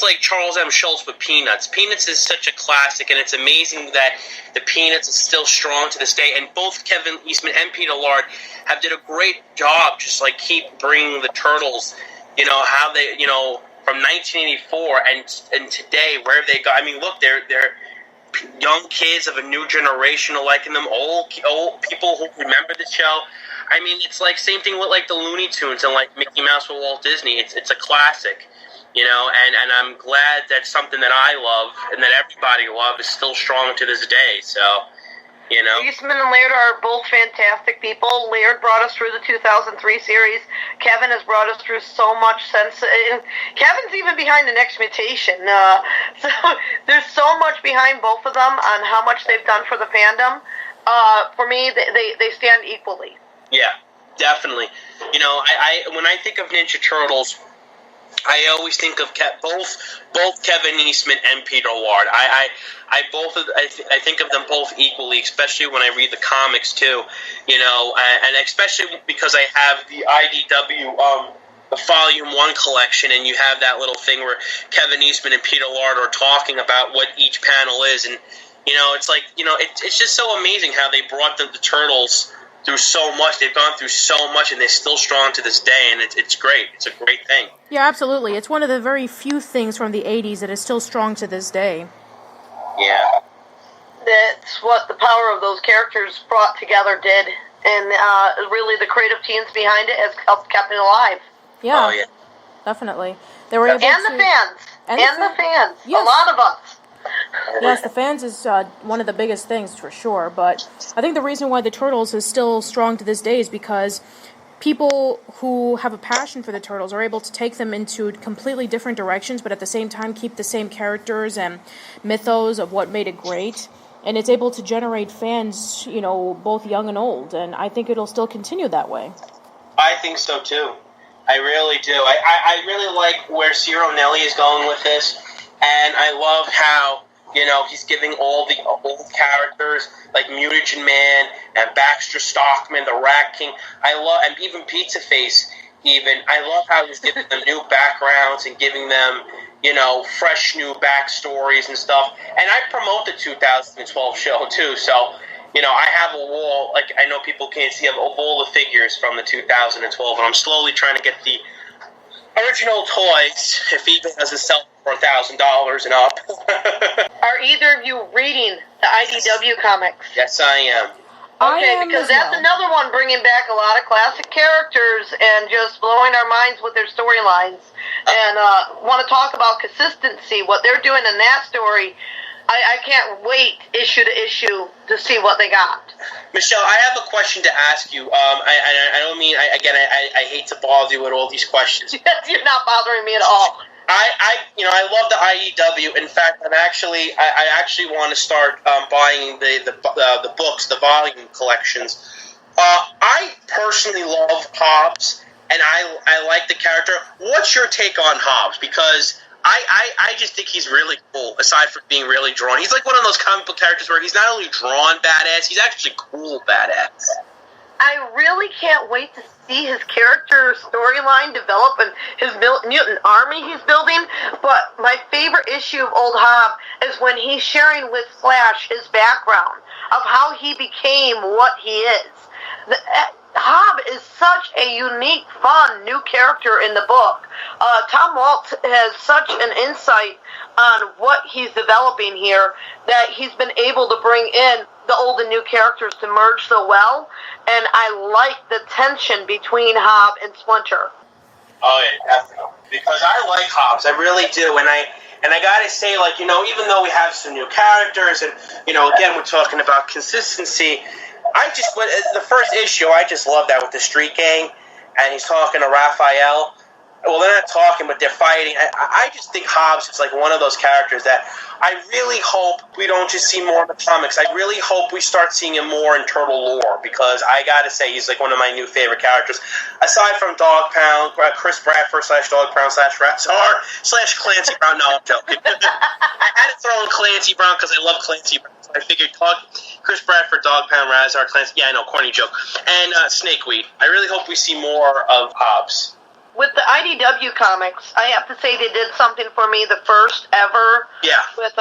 like Charles M. Schultz with Peanuts. Peanuts is such a classic, and it's amazing that the Peanuts is still strong to this day. And both Kevin Eastman and Peter Lard have did a great job, just like keep bringing the Turtles. How they, from 1984 and today, where have they got? I mean, look, they're young kids of a new generation are liking them. Old people who remember the show. I mean, it's like same thing with like the Looney Tunes and like Mickey Mouse with Walt Disney. It's a classic, and I'm glad that something that I love and that everybody loves is still strong to this day. So. Eastman and Laird are both fantastic people. Laird brought us through the 2003 series. Kevin has brought us through so much since. Kevin's even behind the next mutation. So there's so much behind both of them on how much they've done for the fandom. For me, they stand equally. Yeah, definitely. When I think of Ninja Turtles, I always think of both Kevin Eastman and Peter Lard. I think of them both equally, especially when I read the comics too. And especially because I have the IDW the Volume 1 collection, and you have that little thing where Kevin Eastman and Peter Lard are talking about what each panel is, and it's like it's just so amazing how they brought the Turtles through so much. They've gone through so much, and they're still strong to this day, and it's great. It's a great thing. Yeah, absolutely. It's one of the very few things from the 80s that is still strong to this day. Yeah. That's what the power of those characters brought together did, and really the creative teams behind it has helped kept it alive. Yeah, oh, yeah. Definitely. They were able the fans. And the fans. Yes. A lot of us. Yes, the fans is one of the biggest things for sure, but I think the reason why the Turtles is still strong to this day is because people who have a passion for the Turtles are able to take them into completely different directions, but at the same time keep the same characters and mythos of what made it great, and it's able to generate fans, both young and old, and I think it'll still continue that way. I think so too. I really do. I really like where Ciro Nelli is going with this. And I love how, he's giving all the old characters, like Mutagen Man and Baxter Stockman, the Rat King. And even Pizza Face, I love how he's giving them new backgrounds and giving them, fresh new backstories and stuff. And I promote the 2012 show, too. So, I have a wall, like I know people can't see, a wall of figures from the 2012. And I'm slowly trying to get the Original toys, if eBay doesn't sell for $1,000 and up. Are either of you reading the IDW comics? Yes, I am. Okay, because that's another one bringing back a lot of classic characters and just blowing our minds with their storylines. And want to talk about consistency, what they're doing in that story. I can't wait issue to issue to see what they got. Michelle, I have a question to ask you. I don't mean, I hate to bother you with all these questions. You're not bothering me at all. I love the IDW. In fact, I actually want to start buying the books, the volume collections. I personally love Hobbs, and I like the character. What's your take on Hobbs? Because I just think he's really cool, aside from being really drawn. He's like one of those comic book characters where he's not only drawn badass, he's actually cool badass. I really can't wait to see his character storyline develop and his mutant army he's building. But my favorite issue of Old Hob is when he's sharing with Flash his background of how he became what he is. Hob is such a unique, fun, new character in the book. Tom Waltz has such an insight on what he's developing here that he's been able to bring in the old and new characters to merge so well, and I like the tension between Hob and Splinter. Oh yeah, definitely. Because I like Hobbs, I really do, and I gotta say, like, you know, even though we have some new characters, and you know, again, we're talking about consistency. The first issue, I just love that with the street gang, and he's talking to Raphael. Well, they're not talking, but they're fighting. I just think Hobbs is like one of those characters that I really hope we don't just see more in the comics. I really hope we start seeing him more in Turtle lore, because I gotta say he's like one of my new favorite characters. Aside from Dog Pound, Chris Bradford / Dog Pound / Ratzar / Clancy Brown. No, I'm joking. I had to throw in Clancy Brown because I love Clancy Brown. So I figured Chris Bradford, Dog Pound, Razzar, Clancy. Yeah, I know, corny joke. And Snakeweed. I really hope we see more of Hobbs. With the IDW comics, I have to say they did something for me the first ever. Yeah. With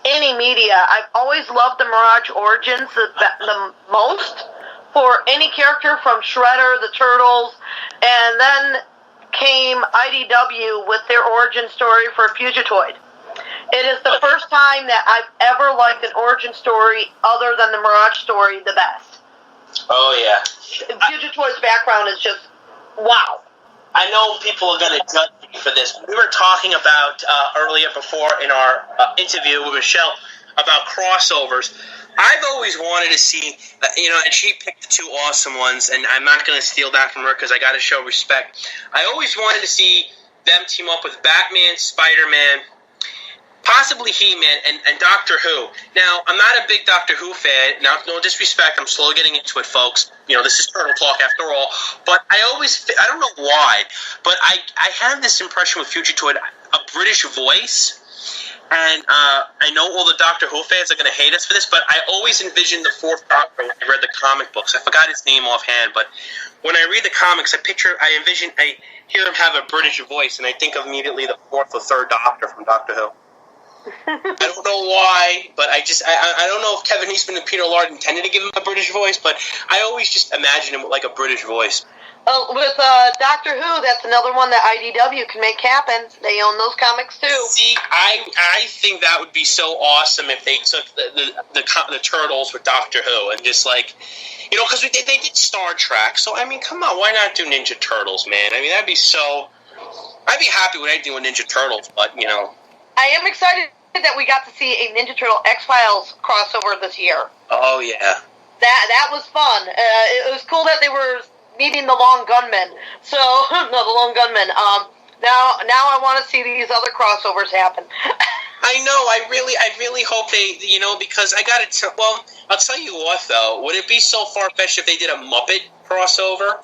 any media. I've always loved the Mirage Origins the most for any character from Shredder, the Turtles, and then came IDW with their origin story for Fugitoid. It is the first time that I've ever liked an origin story other than the Mirage story the best. Oh, yeah. Fugitoid's background is just wow. I know people are going to judge me for this. We were talking about earlier before in our interview with Michelle about crossovers. I've always wanted to see, and she picked the two awesome ones, and I'm not going to steal that from her because I got to show respect. I always wanted to see them team up with Batman, Spider-Man, possibly He-Man, and Doctor Who. Now, I'm not a big Doctor Who fan. Now, no disrespect, I'm slowly getting into it, folks. You know, this is Turtle Talk after all. But I don't know why, but I have this impression with Fugitoid, a British voice. And I know all the Doctor Who fans are going to hate us for this, but I always envisioned the Fourth Doctor when I read the comic books. I forgot his name offhand, but when I read the comics, I hear him have a British voice, and I think of immediately the fourth or third Doctor from Doctor Who. I don't know why, but I don't know if Kevin Eastman and Peter Lard intended to give him a British voice, but I always just imagine him with like a British voice. With Doctor Who, that's another one that IDW can make happen. They own those comics too. See, I think that would be so awesome if they took the Turtles with Doctor Who and just like, because they did Star Trek, so I mean, come on, why not do Ninja Turtles, man? I mean, I'd be happy with anything with Ninja Turtles, but I am excited that we got to see a Ninja Turtle X-Files crossover this year. Oh, yeah. That was fun. It was cool that they were meeting the Long Gunmen. So, no, the Long Gunmen. Now I want to see these other crossovers happen. I know. I really hope they, because I got to well, I'll tell you what, though. Would it be so far-fetched if they did a Muppet crossover?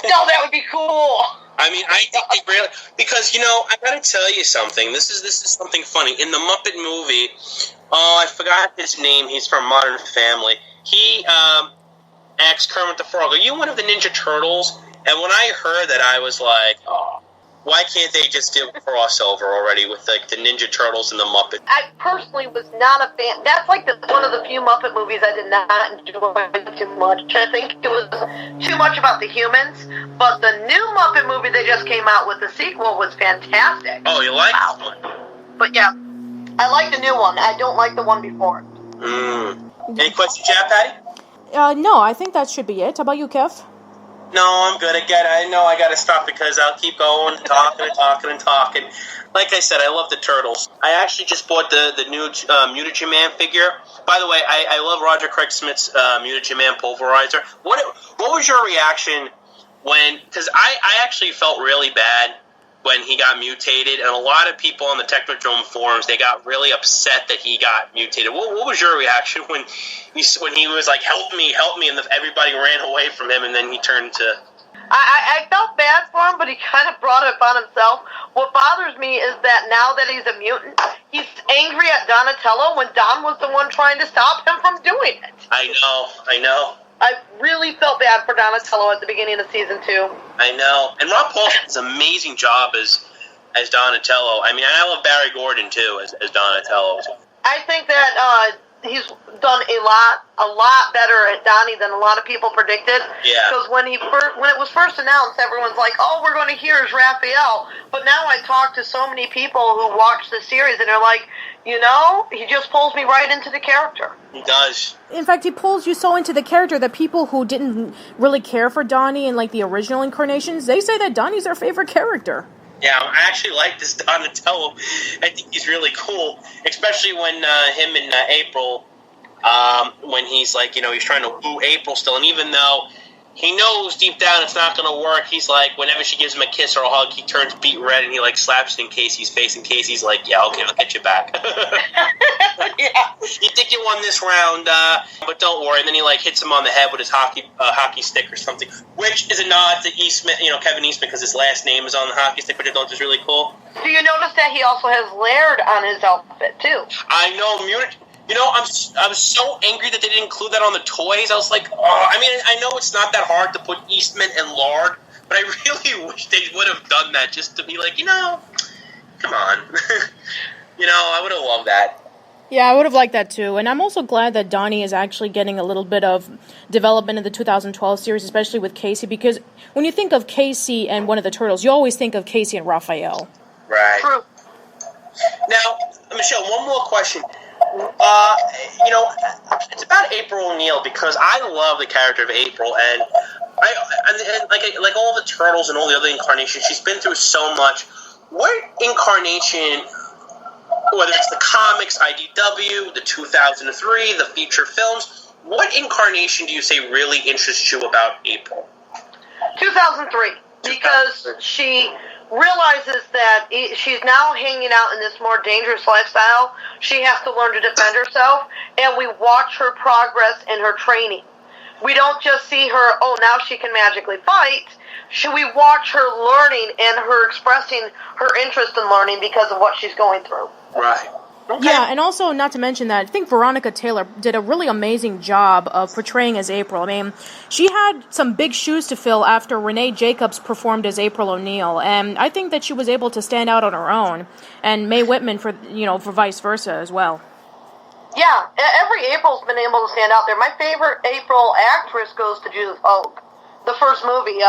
No, that would be cool. I mean, I think they really, because I gotta tell you something. This is something funny. In the Muppet movie, I forgot his name. He's from Modern Family. He asked Kermit the Frog, "Are you one of the Ninja Turtles?" And when I heard that, I was like, "Oh." Why can't they just do a crossover already with like the Ninja Turtles and the Muppets? I personally was not a fan. That's like one of the few Muppet movies I did not enjoy too much. I think it was too much about the humans. But the new Muppet movie they just came out with, the sequel, was fantastic. Oh, you like that one? But yeah, I like the new one. I don't like the one before. Any questions, Patty? No, I think that should be it. How about you, Kev? No, I'm good. Again, I know I got to stop because I'll keep going and talking and talking and talking. Like I said, I love the Turtles. I actually just bought the new Mutagen Man figure. By the way, I love Roger Craig Smith's Mutagen Man Pulverizer. What was your reaction when... Because I actually felt really bad when he got mutated, and a lot of people on the Technodrome forums, they got really upset that he got mutated. What was your reaction when he was like, help me, and everybody ran away from him, and then he turned to... I felt bad for him, but he kind of brought it upon himself. What bothers me is that now that he's a mutant, he's angry at Donatello when Don was the one trying to stop him from doing it. I know. I really felt bad for Donatello at the beginning of season 2. I know. And Rob Paulson does an amazing job as Donatello. I mean, I love Barry Gordon, too, as Donatello. I think that he's done a lot better at Donnie than a lot of people predicted. Yeah. Because when it was first announced, everyone's like, "Oh, we're going to hear is Raphael." But now I talk to so many people who watch the series, and they're like, he just pulls me right into the character. He does. In fact, he pulls you so into the character that people who didn't really care for Donnie in like the original incarnations, they say that Donnie's their favorite character. Yeah, I actually like this Donatello. I think he's really cool, especially when him and April, when he's like, he's trying to woo April still, and even though he knows deep down it's not going to work, he's like, whenever she gives him a kiss or a hug, he turns beet red and he like slaps it in Casey's face, and Casey's like, yeah, okay, I'll get you back. Yeah, you think you won this round, but don't worry. And then he like hits him on the head with his hockey stick or something, which is a nod to Eastman, Kevin Eastman, because his last name is on the hockey stick, which I thought was really cool. Do you notice that he also has Laird on his outfit too? I know, I'm so angry that they didn't include that on the toys. I was like, I know it's not that hard to put Eastman and Lard, but I really wish they would have done that just to be like, come on. I would have loved that. Yeah, I would have liked that too. And I'm also glad that Donnie is actually getting a little bit of development in the 2012 series, especially with Casey, because when you think of Casey and one of the Turtles, you always think of Casey and Raphael. Right. True. Now, Michelle, one more question. It's about April O'Neil, because I love the character of April, and like all the Turtles and all the other incarnations, she's been through so much. What incarnation, whether it's the comics, IDW, the 2003, the feature films, what incarnation do you say really interests you about April? 2003, because she realizes that she's now hanging out in this more dangerous lifestyle. She has to learn to defend herself, and we watch her progress in her training. We don't just see her, now she can magically fight. We watch her learning and her expressing her interest in learning because of what she's going through. Right. Okay. Yeah, and also, not to mention that, I think Veronica Taylor did a really amazing job of portraying as April. I mean, she had some big shoes to fill after Renee Jacobs performed as April O'Neil, and I think that she was able to stand out on her own, and Mae Whitman for vice versa as well. Yeah, every April's been able to stand out there. My favorite April actress goes to Judith Hoag. The first movie,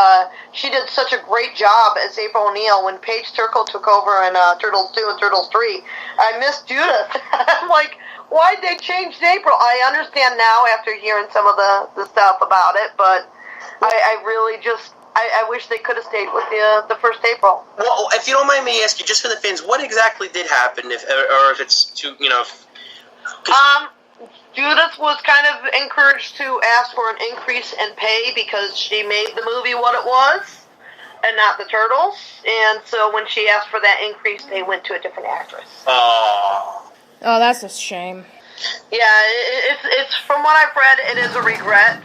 she did such a great job as April O'Neil. When Paige Turco took over in Turtles 2 and Turtles 3, I missed Judith. I'm like, why'd they change April? I understand now after hearing some of the stuff about it, but I really just, I wish they could have stayed with the first April. Well, if you don't mind me asking, just for the fans, what exactly did happen, or if it's too, Judith was kind of encouraged to ask for an increase in pay because she made the movie what it was and not the Turtles. And so when she asked for that increase, they went to a different actress. Oh, that's a shame. Yeah, it's from what I've read, it is a regret.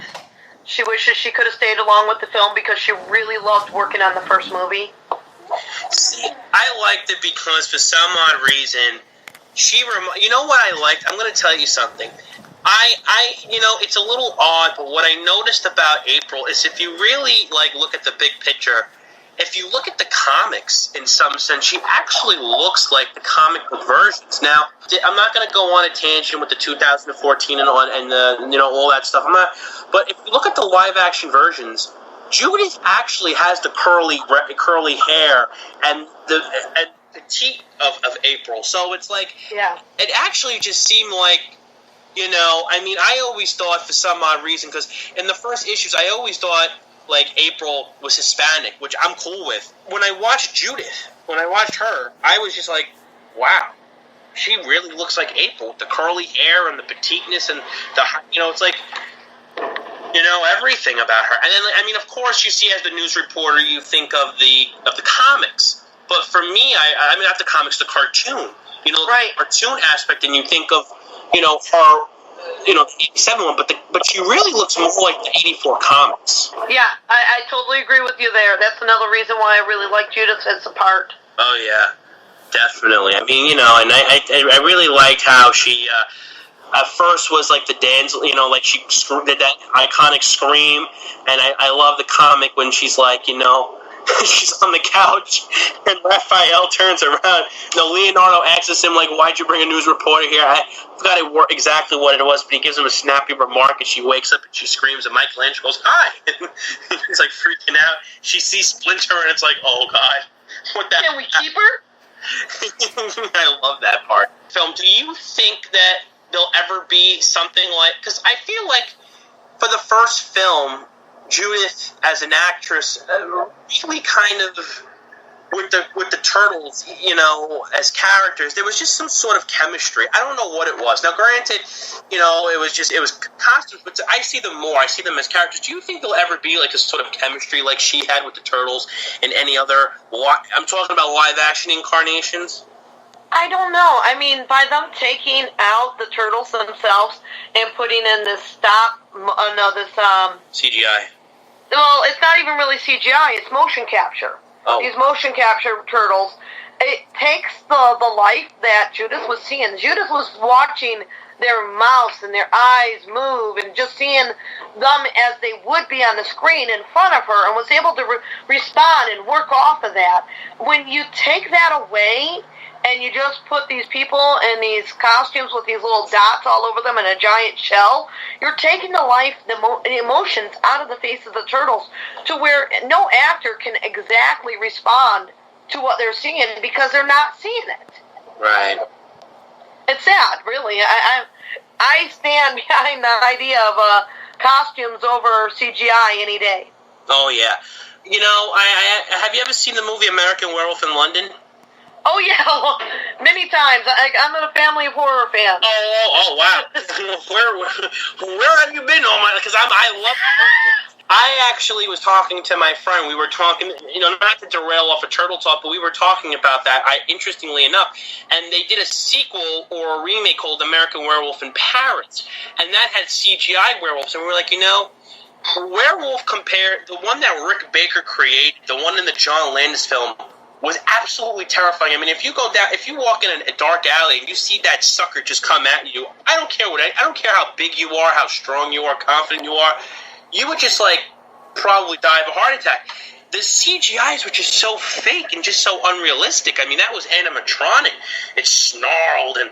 She wishes she could have stayed along with the film because she really loved working on the first movie. See, I liked it because for some odd reason, you know what I liked? I'm going to tell you something. It's a little odd, but what I noticed about April is if you really look at the big picture, if you look at the comics, in some sense, she actually looks like the comic book versions. Now, I'm not going to go on a tangent with the 2014 and the all that stuff. But if you look at the live action versions, Judith actually has the curly hair and the petite of April. So it's like, it actually just seemed like, I always thought for some odd reason, because in the first issues, I always thought like April was Hispanic, which I'm cool with. When I watched her, I was just like, wow, she really looks like April with the curly hair and the petiteness and it's like, everything about her. And then, of course, you see as the news reporter, you think of the comics. But for me, not the comics, the cartoon. The cartoon aspect, and you think of, her. The 87 one, but she really looks more like the 84 comics. Yeah, I totally agree with you there. That's another reason why I really like Judith as a part. Oh, yeah, definitely. And I really liked how she, at first was like the dance, like she did that iconic scream, and I love the comic when she's like, she's on the couch, and Raphael turns around. Leonardo asks him, like, why'd you bring a news reporter here? I forgot exactly what it was, but he gives him a snappy remark, and she wakes up and she screams, and Michelangelo goes, hi! And he's, like, freaking out. She sees Splinter, and it's like, oh, God. What the Can we keep her? I love that part. Film, do you think that there'll ever be something like... Because I feel like for the first film, Judith as an actress really kind of with the turtles, as characters, there was just some sort of chemistry. I don't know what it was. Now, granted, it was costumes, but I see them more. I see them as characters. Do you think there'll ever be like a sort of chemistry like she had with the turtles and any other? I'm talking about live action incarnations. I don't know. By them taking out the turtles themselves and putting in this CGI. Well, it's not even really CGI. It's motion capture. Oh. These motion capture turtles. It takes the life that Judith was seeing. Judith was watching their mouths and their eyes move and just seeing them as they would be on the screen in front of her, and was able to respond and work off of that. When you take that away and you just put these people in these costumes with these little dots all over them in a giant shell, you're taking the life, the emotions out of the face of the turtles, to where no actor can exactly respond to what they're seeing because they're not seeing it. Right. It's sad, really. I stand behind the idea of costumes over CGI any day. Oh, yeah. Have you ever seen the movie American Werewolf in London? Oh, yeah, many times. I'm a family of horror fans. Oh, wow. Where have you been? Because I love it. I actually was talking to my friend. We were talking, not to derail off of Turtle Talk, but we were talking about that, interestingly enough. And they did a sequel or a remake called American Werewolf in Paris. And that had CGI werewolves. And we were like, Werewolf compared, the one that Rick Baker created, the one in the John Landis film, was absolutely terrifying. If you walk in a dark alley and you see that sucker just come at you, I don't care how big you are, how strong you are, confident you are, you would just probably die of a heart attack. The CGIs were just so fake and just so unrealistic. That was animatronic. It snarled and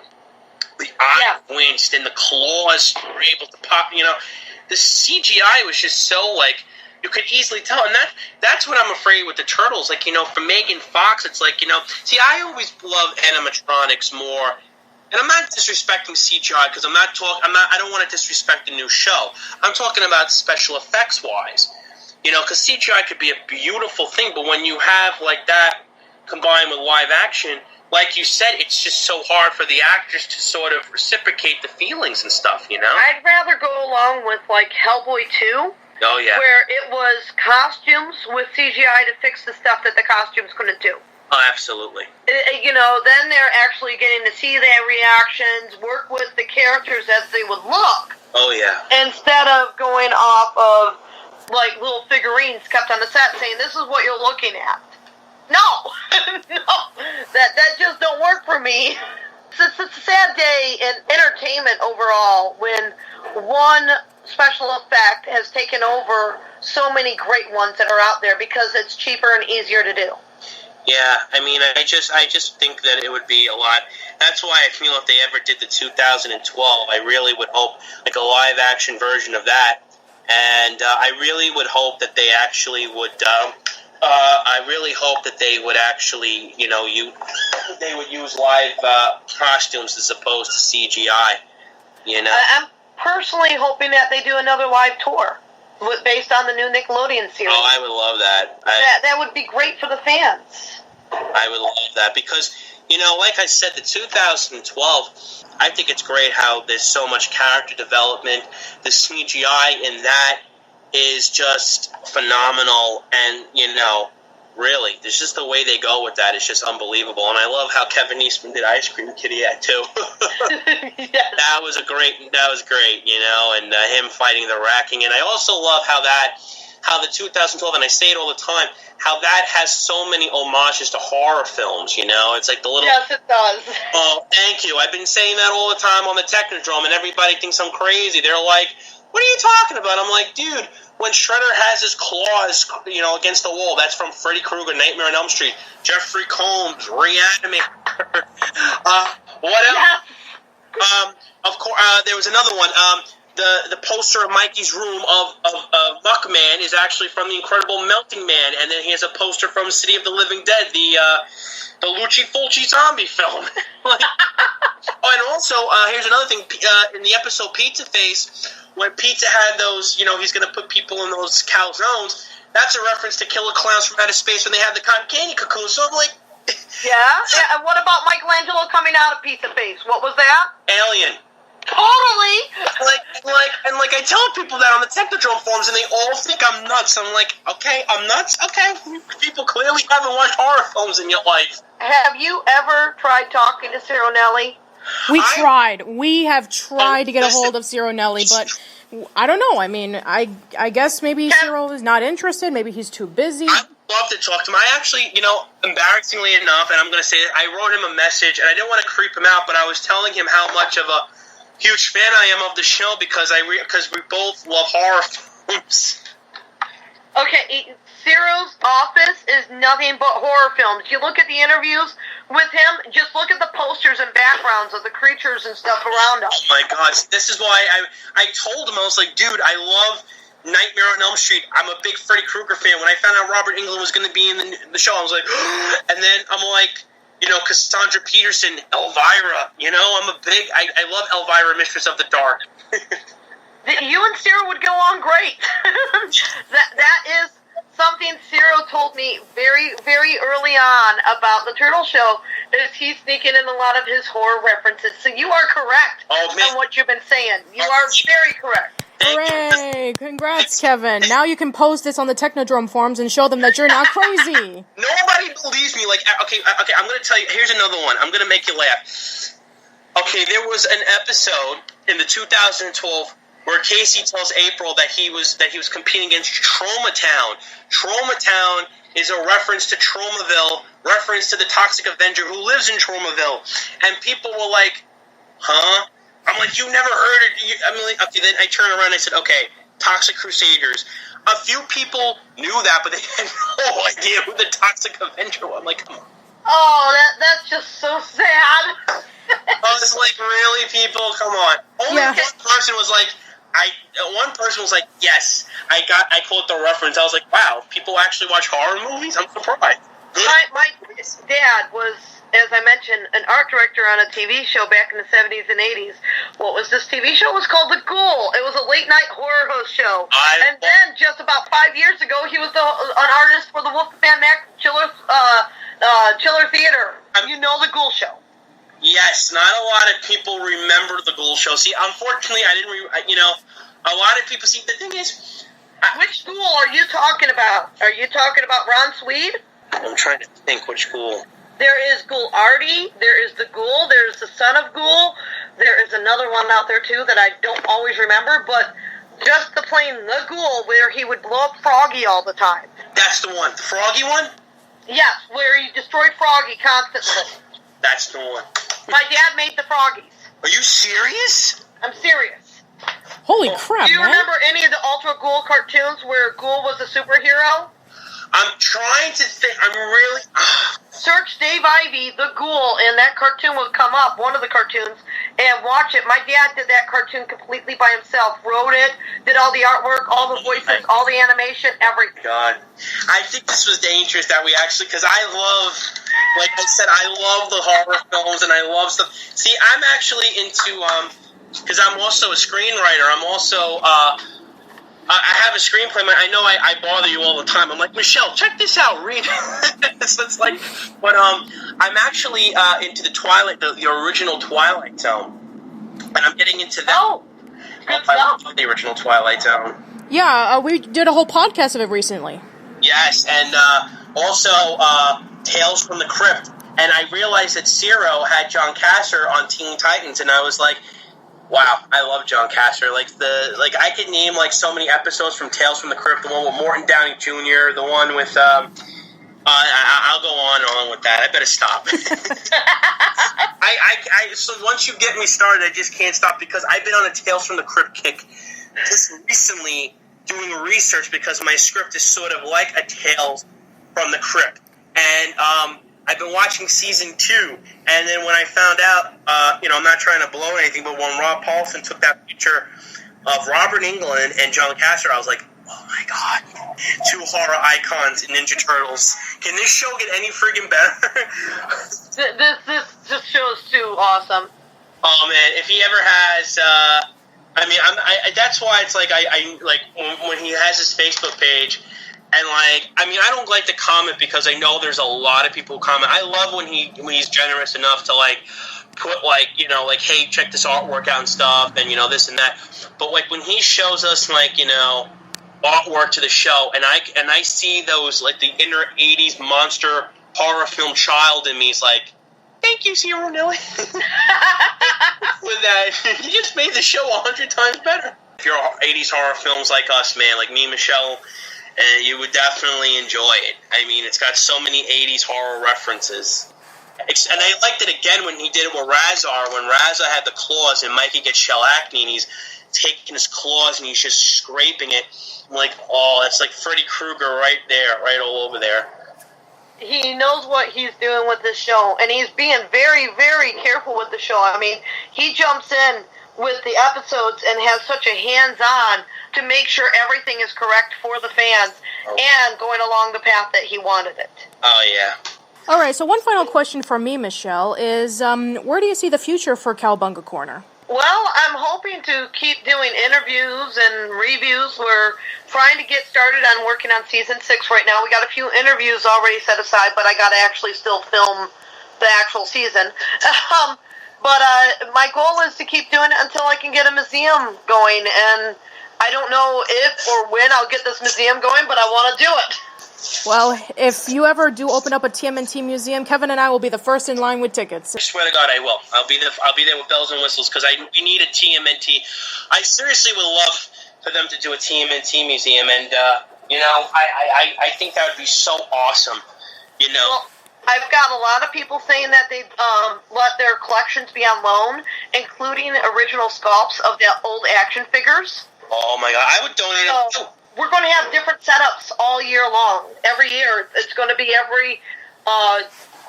the eye winced and the claws were able to pop. The CGI was just so you could easily tell, and that's what I'm afraid with the turtles. For Megan Fox, it's see, I always love animatronics more, and I'm not disrespecting CGI because I don't want to disrespect the new show. I'm talking about special effects wise, because CGI could be a beautiful thing, but when you have that combined with live action, like you said, it's just so hard for the actors to sort of reciprocate the feelings and stuff. I'd rather go along with Hellboy 2. Oh, yeah. Where it was costumes with CGI to fix the stuff that the costumes couldn't do. Oh, absolutely. Then they're actually getting to see their reactions, work with the characters as they would look. Oh, yeah. Instead of going off of, little figurines kept on the set saying, this is what you're looking at. No! No! That just don't work for me. It's a sad day in entertainment overall when one special effect has taken over so many great ones that are out there because it's cheaper and easier to do. Yeah, I mean, I just think that it would be a lot. That's why I feel if they ever did the 2012, I really would hope like a live action version of that, and I really would hope that they actually would. I really hope that they would actually, they would use live costumes as opposed to CGI. I'm personally hoping that they do another live tour based on the new Nickelodeon series. Oh, I would love that. That would be great for the fans. I would love that because, like I said, the 2012, I think it's great how there's so much character development. The CGI in that is just phenomenal, and, really, there's just the way they go with that is just unbelievable. And I love how Kevin Eastman did Ice Cream Kitty Act too. Yes. That was great, and him fighting the racking. And I also love how the 2012, and I say it all the time, how that has so many homages to horror films. It's like the little. Yes, it does. Oh, thank you. I've been saying that all the time on the Technodrome, and everybody thinks I'm crazy. They're like, "What are you talking about?" I'm like, dude. When Shredder has his claws, against the wall, that's from Freddy Krueger, Nightmare on Elm Street. Jeffrey Combs, Reanimator. What else? Yes. Of course, there was another one. The poster of Mikey's room of Muckman is actually from The Incredible Melting Man, and then he has a poster from City of the Living Dead, the Lucci Fulci zombie film. And also, here's another thing. In the episode Pizza Face, when Pizza had those, he's going to put people in those calzones, that's a reference to Killer Clowns from Outer Space when they had the cotton candy cocoon. So I'm like... Yeah, and what about Michelangelo coming out of Pizza Face? What was that? Alien. Totally! Like I tell people that on the Technodrome forums, and they all think I'm nuts. I'm like, okay, I'm nuts? Okay. People clearly haven't watched horror films in your life. Have you ever tried talking to Ciro Nelli? We have tried to get a hold of Ciro Nelli, but I don't know. I mean, I guess maybe Ciro is not interested. Maybe he's too busy. I would love to talk to him. I actually, embarrassingly enough, and I'm going to say it, I wrote him a message, and I didn't want to creep him out, but I was telling him how much of a huge fan I am of the show because we both love horror films. Okay, Ciro's office is nothing but horror films. You look at the interviews with him, just look at the posters and backgrounds of the creatures and stuff around us. Oh my God, this is why I told him, I was like, dude, I love Nightmare on Elm Street. I'm a big Freddy Krueger fan. When I found out Robert Englund was going to be in the show, I was like, and then I'm like, Cassandra Peterson, Elvira, I love Elvira, Mistress of the Dark. You and Ciro would go on great. that is something Ciro told me very, very early on about the Turtle Show, is he's sneaking in a lot of his horror references. So you are correct on what you've been saying. You are very correct. Hooray! Congrats, Kevin. Now you can post this on the Technodrome forums and show them that you're not crazy. Nobody believes me. Okay, I'm going to tell you. Here's another one. I'm going to make you laugh. Okay, there was an episode in the 2012 where Casey tells April that he was competing against Trauma Town. Trauma Town is a reference to Tromaville, reference to the Toxic Avenger who lives in Tromaville. And people were like, huh? I'm like, you never heard it. I'm like, okay, then I turn around and I said, okay, Toxic Crusaders. A few people knew that, but they had no idea who the Toxic Avenger was. I'm like, come on. Oh, that's just so sad. I was like, really, people? Come on. Only one person was like, yes, I caught the reference. I was like, wow, people actually watch horror movies? I'm surprised. My dad was, as I mentioned, an art director on a TV show back in the 70s and 80s. What was this TV show? It was called The Ghoul. It was a late-night horror host show. And then, just about 5 years ago, he was an artist for the Wolfman Mac Chiller Theater. You know The Ghoul Show. Yes, not a lot of people remember the Ghoul Show. See, unfortunately, I didn't. A lot of people. See, the thing is, which Ghoul are you talking about? Are you talking about Ron Swede? I'm trying to think which Ghoul. There is Ghoul Artie. There is the Ghoul. There is the Son of Ghoul. There is another one out there too that I don't always remember, but just the plain the Ghoul where he would blow up Froggy all the time. That's the one. The Froggy one. Yes, where he destroyed Froggy constantly. That's the one. My dad made the Froggies. Are you serious? I'm serious. Holy crap, Do you man. remember any of the Ultra Ghoul cartoons where Ghoul was a superhero? I'm trying to think. I'm really... Search Dave Ivey, the Ghoul, and that cartoon will come up, one of the cartoons, and watch it. My dad did that cartoon completely by himself. Wrote it, did all the artwork, all the voices, all the animation, everything. God. I think this was dangerous that we actually... Because I love... Like I said, I love the horror films, and I love stuff. See, I'm actually into... Because I'm also a screenwriter. I'm also... I have a screenplay. I know I bother you all the time. I'm like, Michelle, check this out. Read it. So it's like, but I'm actually into the Twilight, the original Twilight Zone, and I'm getting into that. Oh, good stuff. The original Twilight Zone. Yeah, we did a whole podcast of it recently. Yes, and also Tales from the Crypt. And I realized that Zero had John Caster on Teen Titans, and I was like, wow, I love John Caster. Like I could name like so many episodes from Tales from the Crypt. The one with Morton Downey Jr., the one with I'll go on and on with that. I better stop. So once you get me started, I just can't stop because I've been on a Tales from the Crypt kick just recently doing research because my script is sort of like a Tales from the Crypt, and I've been watching season 2, and then when I found out, I'm not trying to blow anything, but when Rob Paulson took that picture of Robert Englund and John Caster, I was like, oh my God, 2 horror icons in Ninja Turtles. Can this show get any friggin' better? This show is too awesome. Oh man, if he ever has, that's why it's like I like when he has his Facebook page. And I don't like to comment because I know there's a lot of people who comment. I love when he's generous enough to put hey, check this artwork out and stuff, and this and that. But when he shows us artwork to the show, and I see those the inner '80s monster horror film child in me is like, thank you, Zero Nelly. With that, you just made the show 100 times better. If you're 80s horror films like us, man, like me and Michelle. And you would definitely enjoy it. I mean, it's got so many 80s horror references. And I liked it again when he did it with Razar, when Razar had the claws and Mikey gets shell acne and he's taking his claws and he's just scraping it. I'm like, oh, it's like Freddy Krueger right there, right all over there. He knows what he's doing with this show, and he's being very, very careful with the show. I mean, he jumps in with the episodes and has such a hands-on to make sure everything is correct for the fans and going along the path that he wanted it. Oh, yeah. All right, so one final question from me, Michelle, is where do you see the future for Cowabunga Corner? Well, I'm hoping to keep doing interviews and reviews. We're trying to get started on working on Season 6 right now. We got a few interviews already set aside, but I got to actually still film the actual season. But my goal is to keep doing it until I can get a museum going, and I don't know if or when I'll get this museum going, but I want to do it. Well, if you ever do open up a TMNT museum, Kevin and I will be the first in line with tickets. I swear to God, I will. I'll be there with bells and whistles because we need a TMNT. I seriously would love for them to do a TMNT museum, and I think that would be so awesome. Well, I've got a lot of people saying that they've let their collections be on loan, including original sculpts of the old action figures. Oh my God, I would donate them too. We're going to have different setups all year long. Every year, it's going to be every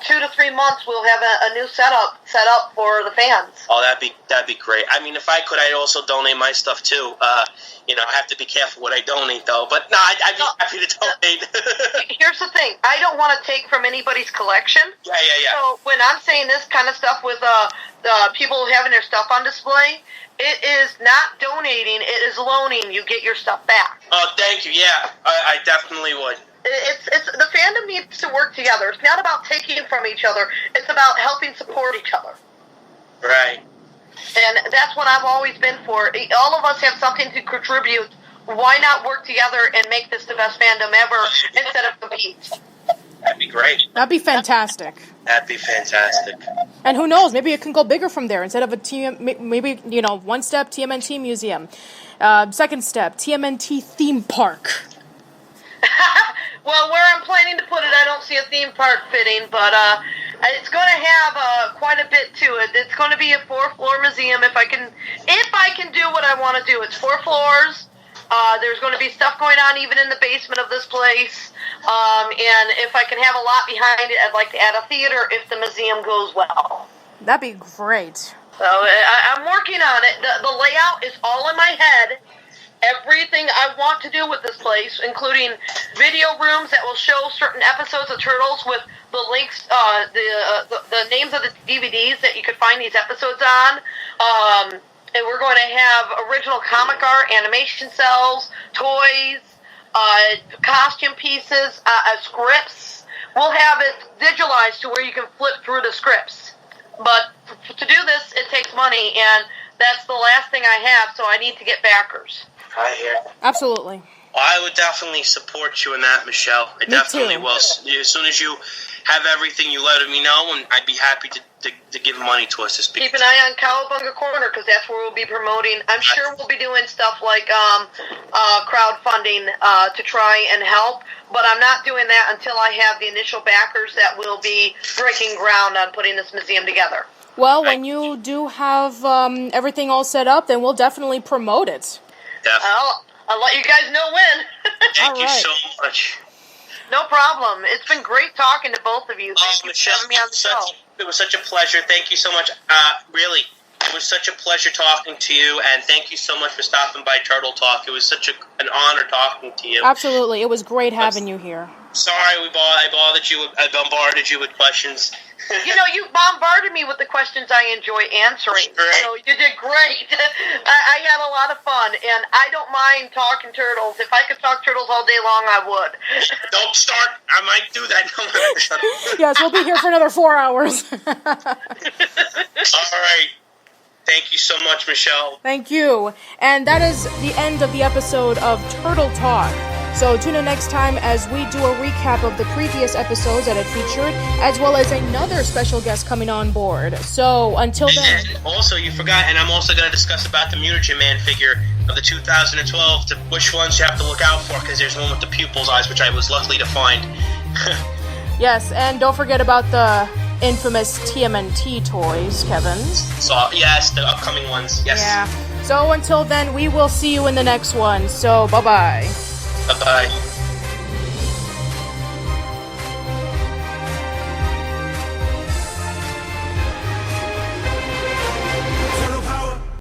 2 to 3 months. We'll have a new setup set up for the fans. Oh, that'd be great. I mean, if I could, I'd also donate my stuff too. I have to be careful what I donate though. But no, I'd be happy to donate. Here's the thing: I don't want to take from anybody's collection. Yeah. So when I'm saying this kind of stuff with the people having their stuff on display, it is not donating; it is loaning. You get your stuff back. Oh, thank you. Yeah, I definitely would. It's the fandom needs to work together. It's not about taking from each other. It's about helping support each other. Right. And that's what I've always been for. All of us have something to contribute. Why not work together and make this the best fandom ever instead of compete? That'd be great. That'd be fantastic. That'd be fantastic. And who knows, maybe it can go bigger from there. Instead of one step, TMNT museum. Second step, TMNT theme park. Well, where I'm planning to put it, I don't see a theme park fitting, but It's going to have quite a bit to it. It's going to be a 4-floor museum. If I can do what I want to do, it's 4 floors. There's going to be stuff going on even in the basement of this place. And if I can have a lot behind it, I'd like to add a theater if the museum goes well. That'd be great. So I'm working on it. The layout is all in my head. Everything I want to do with this place, including video rooms that will show certain episodes of Turtles with the links, the names of the DVDs that you could find these episodes on. And we're going to have original comic art, animation cells, toys, costume pieces, scripts. We'll have it digitalized to where you can flip through the scripts. But to do this, it takes money, and that's the last thing I have, so I need to get backers. I hear. Absolutely. Well, I would definitely support you in that, Michelle. I definitely will. As soon as you have everything, you let me know, and I'd be happy to give money towards this. Keep an eye on Cowabunga Corner, because that's where we'll be promoting. I'm sure we'll be doing stuff like crowdfunding to try and help, but I'm not doing that until I have the initial backers that will be breaking ground on putting this museum together. Well, when you do have everything all set up, then we'll definitely promote it. Definitely. I'll let you guys know when. Thank you so much. No problem. It's been great talking to both of you. Thank you for Michelle, having me on the show. it was such a pleasure. Thank you so much. Really, it was such a pleasure talking to you, and thank you so much for stopping by Turtle Talk. It was such an honor talking to you. Absolutely. It was great having you here. Sorry I bombarded you with questions. You know, you bombarded me with the questions I enjoy answering. Right. So you did great. I had a lot of fun, and I don't mind talking Turtles. If I could talk Turtles all day long, I would. Don't start. I might do that. Yes, we'll be here for another 4 hours. All right. Thank you so much, Michelle. Thank you. And that is the end of the episode of Turtle Talk. So tune in next time as we do a recap of the previous episodes that it featured, as well as another special guest coming on board. So until then... And also, you forgot, and I'm also going to discuss about the Mutagen Man figure of the 2012, which ones you have to look out for, because there's one with the pupil's eyes, which I was lucky to find. Yes, and don't forget about the infamous TMNT toys, Kevin. So, yes, the upcoming ones, yes. Yeah. So until then, we will see you in the next one. So, bye-bye. Bye-bye.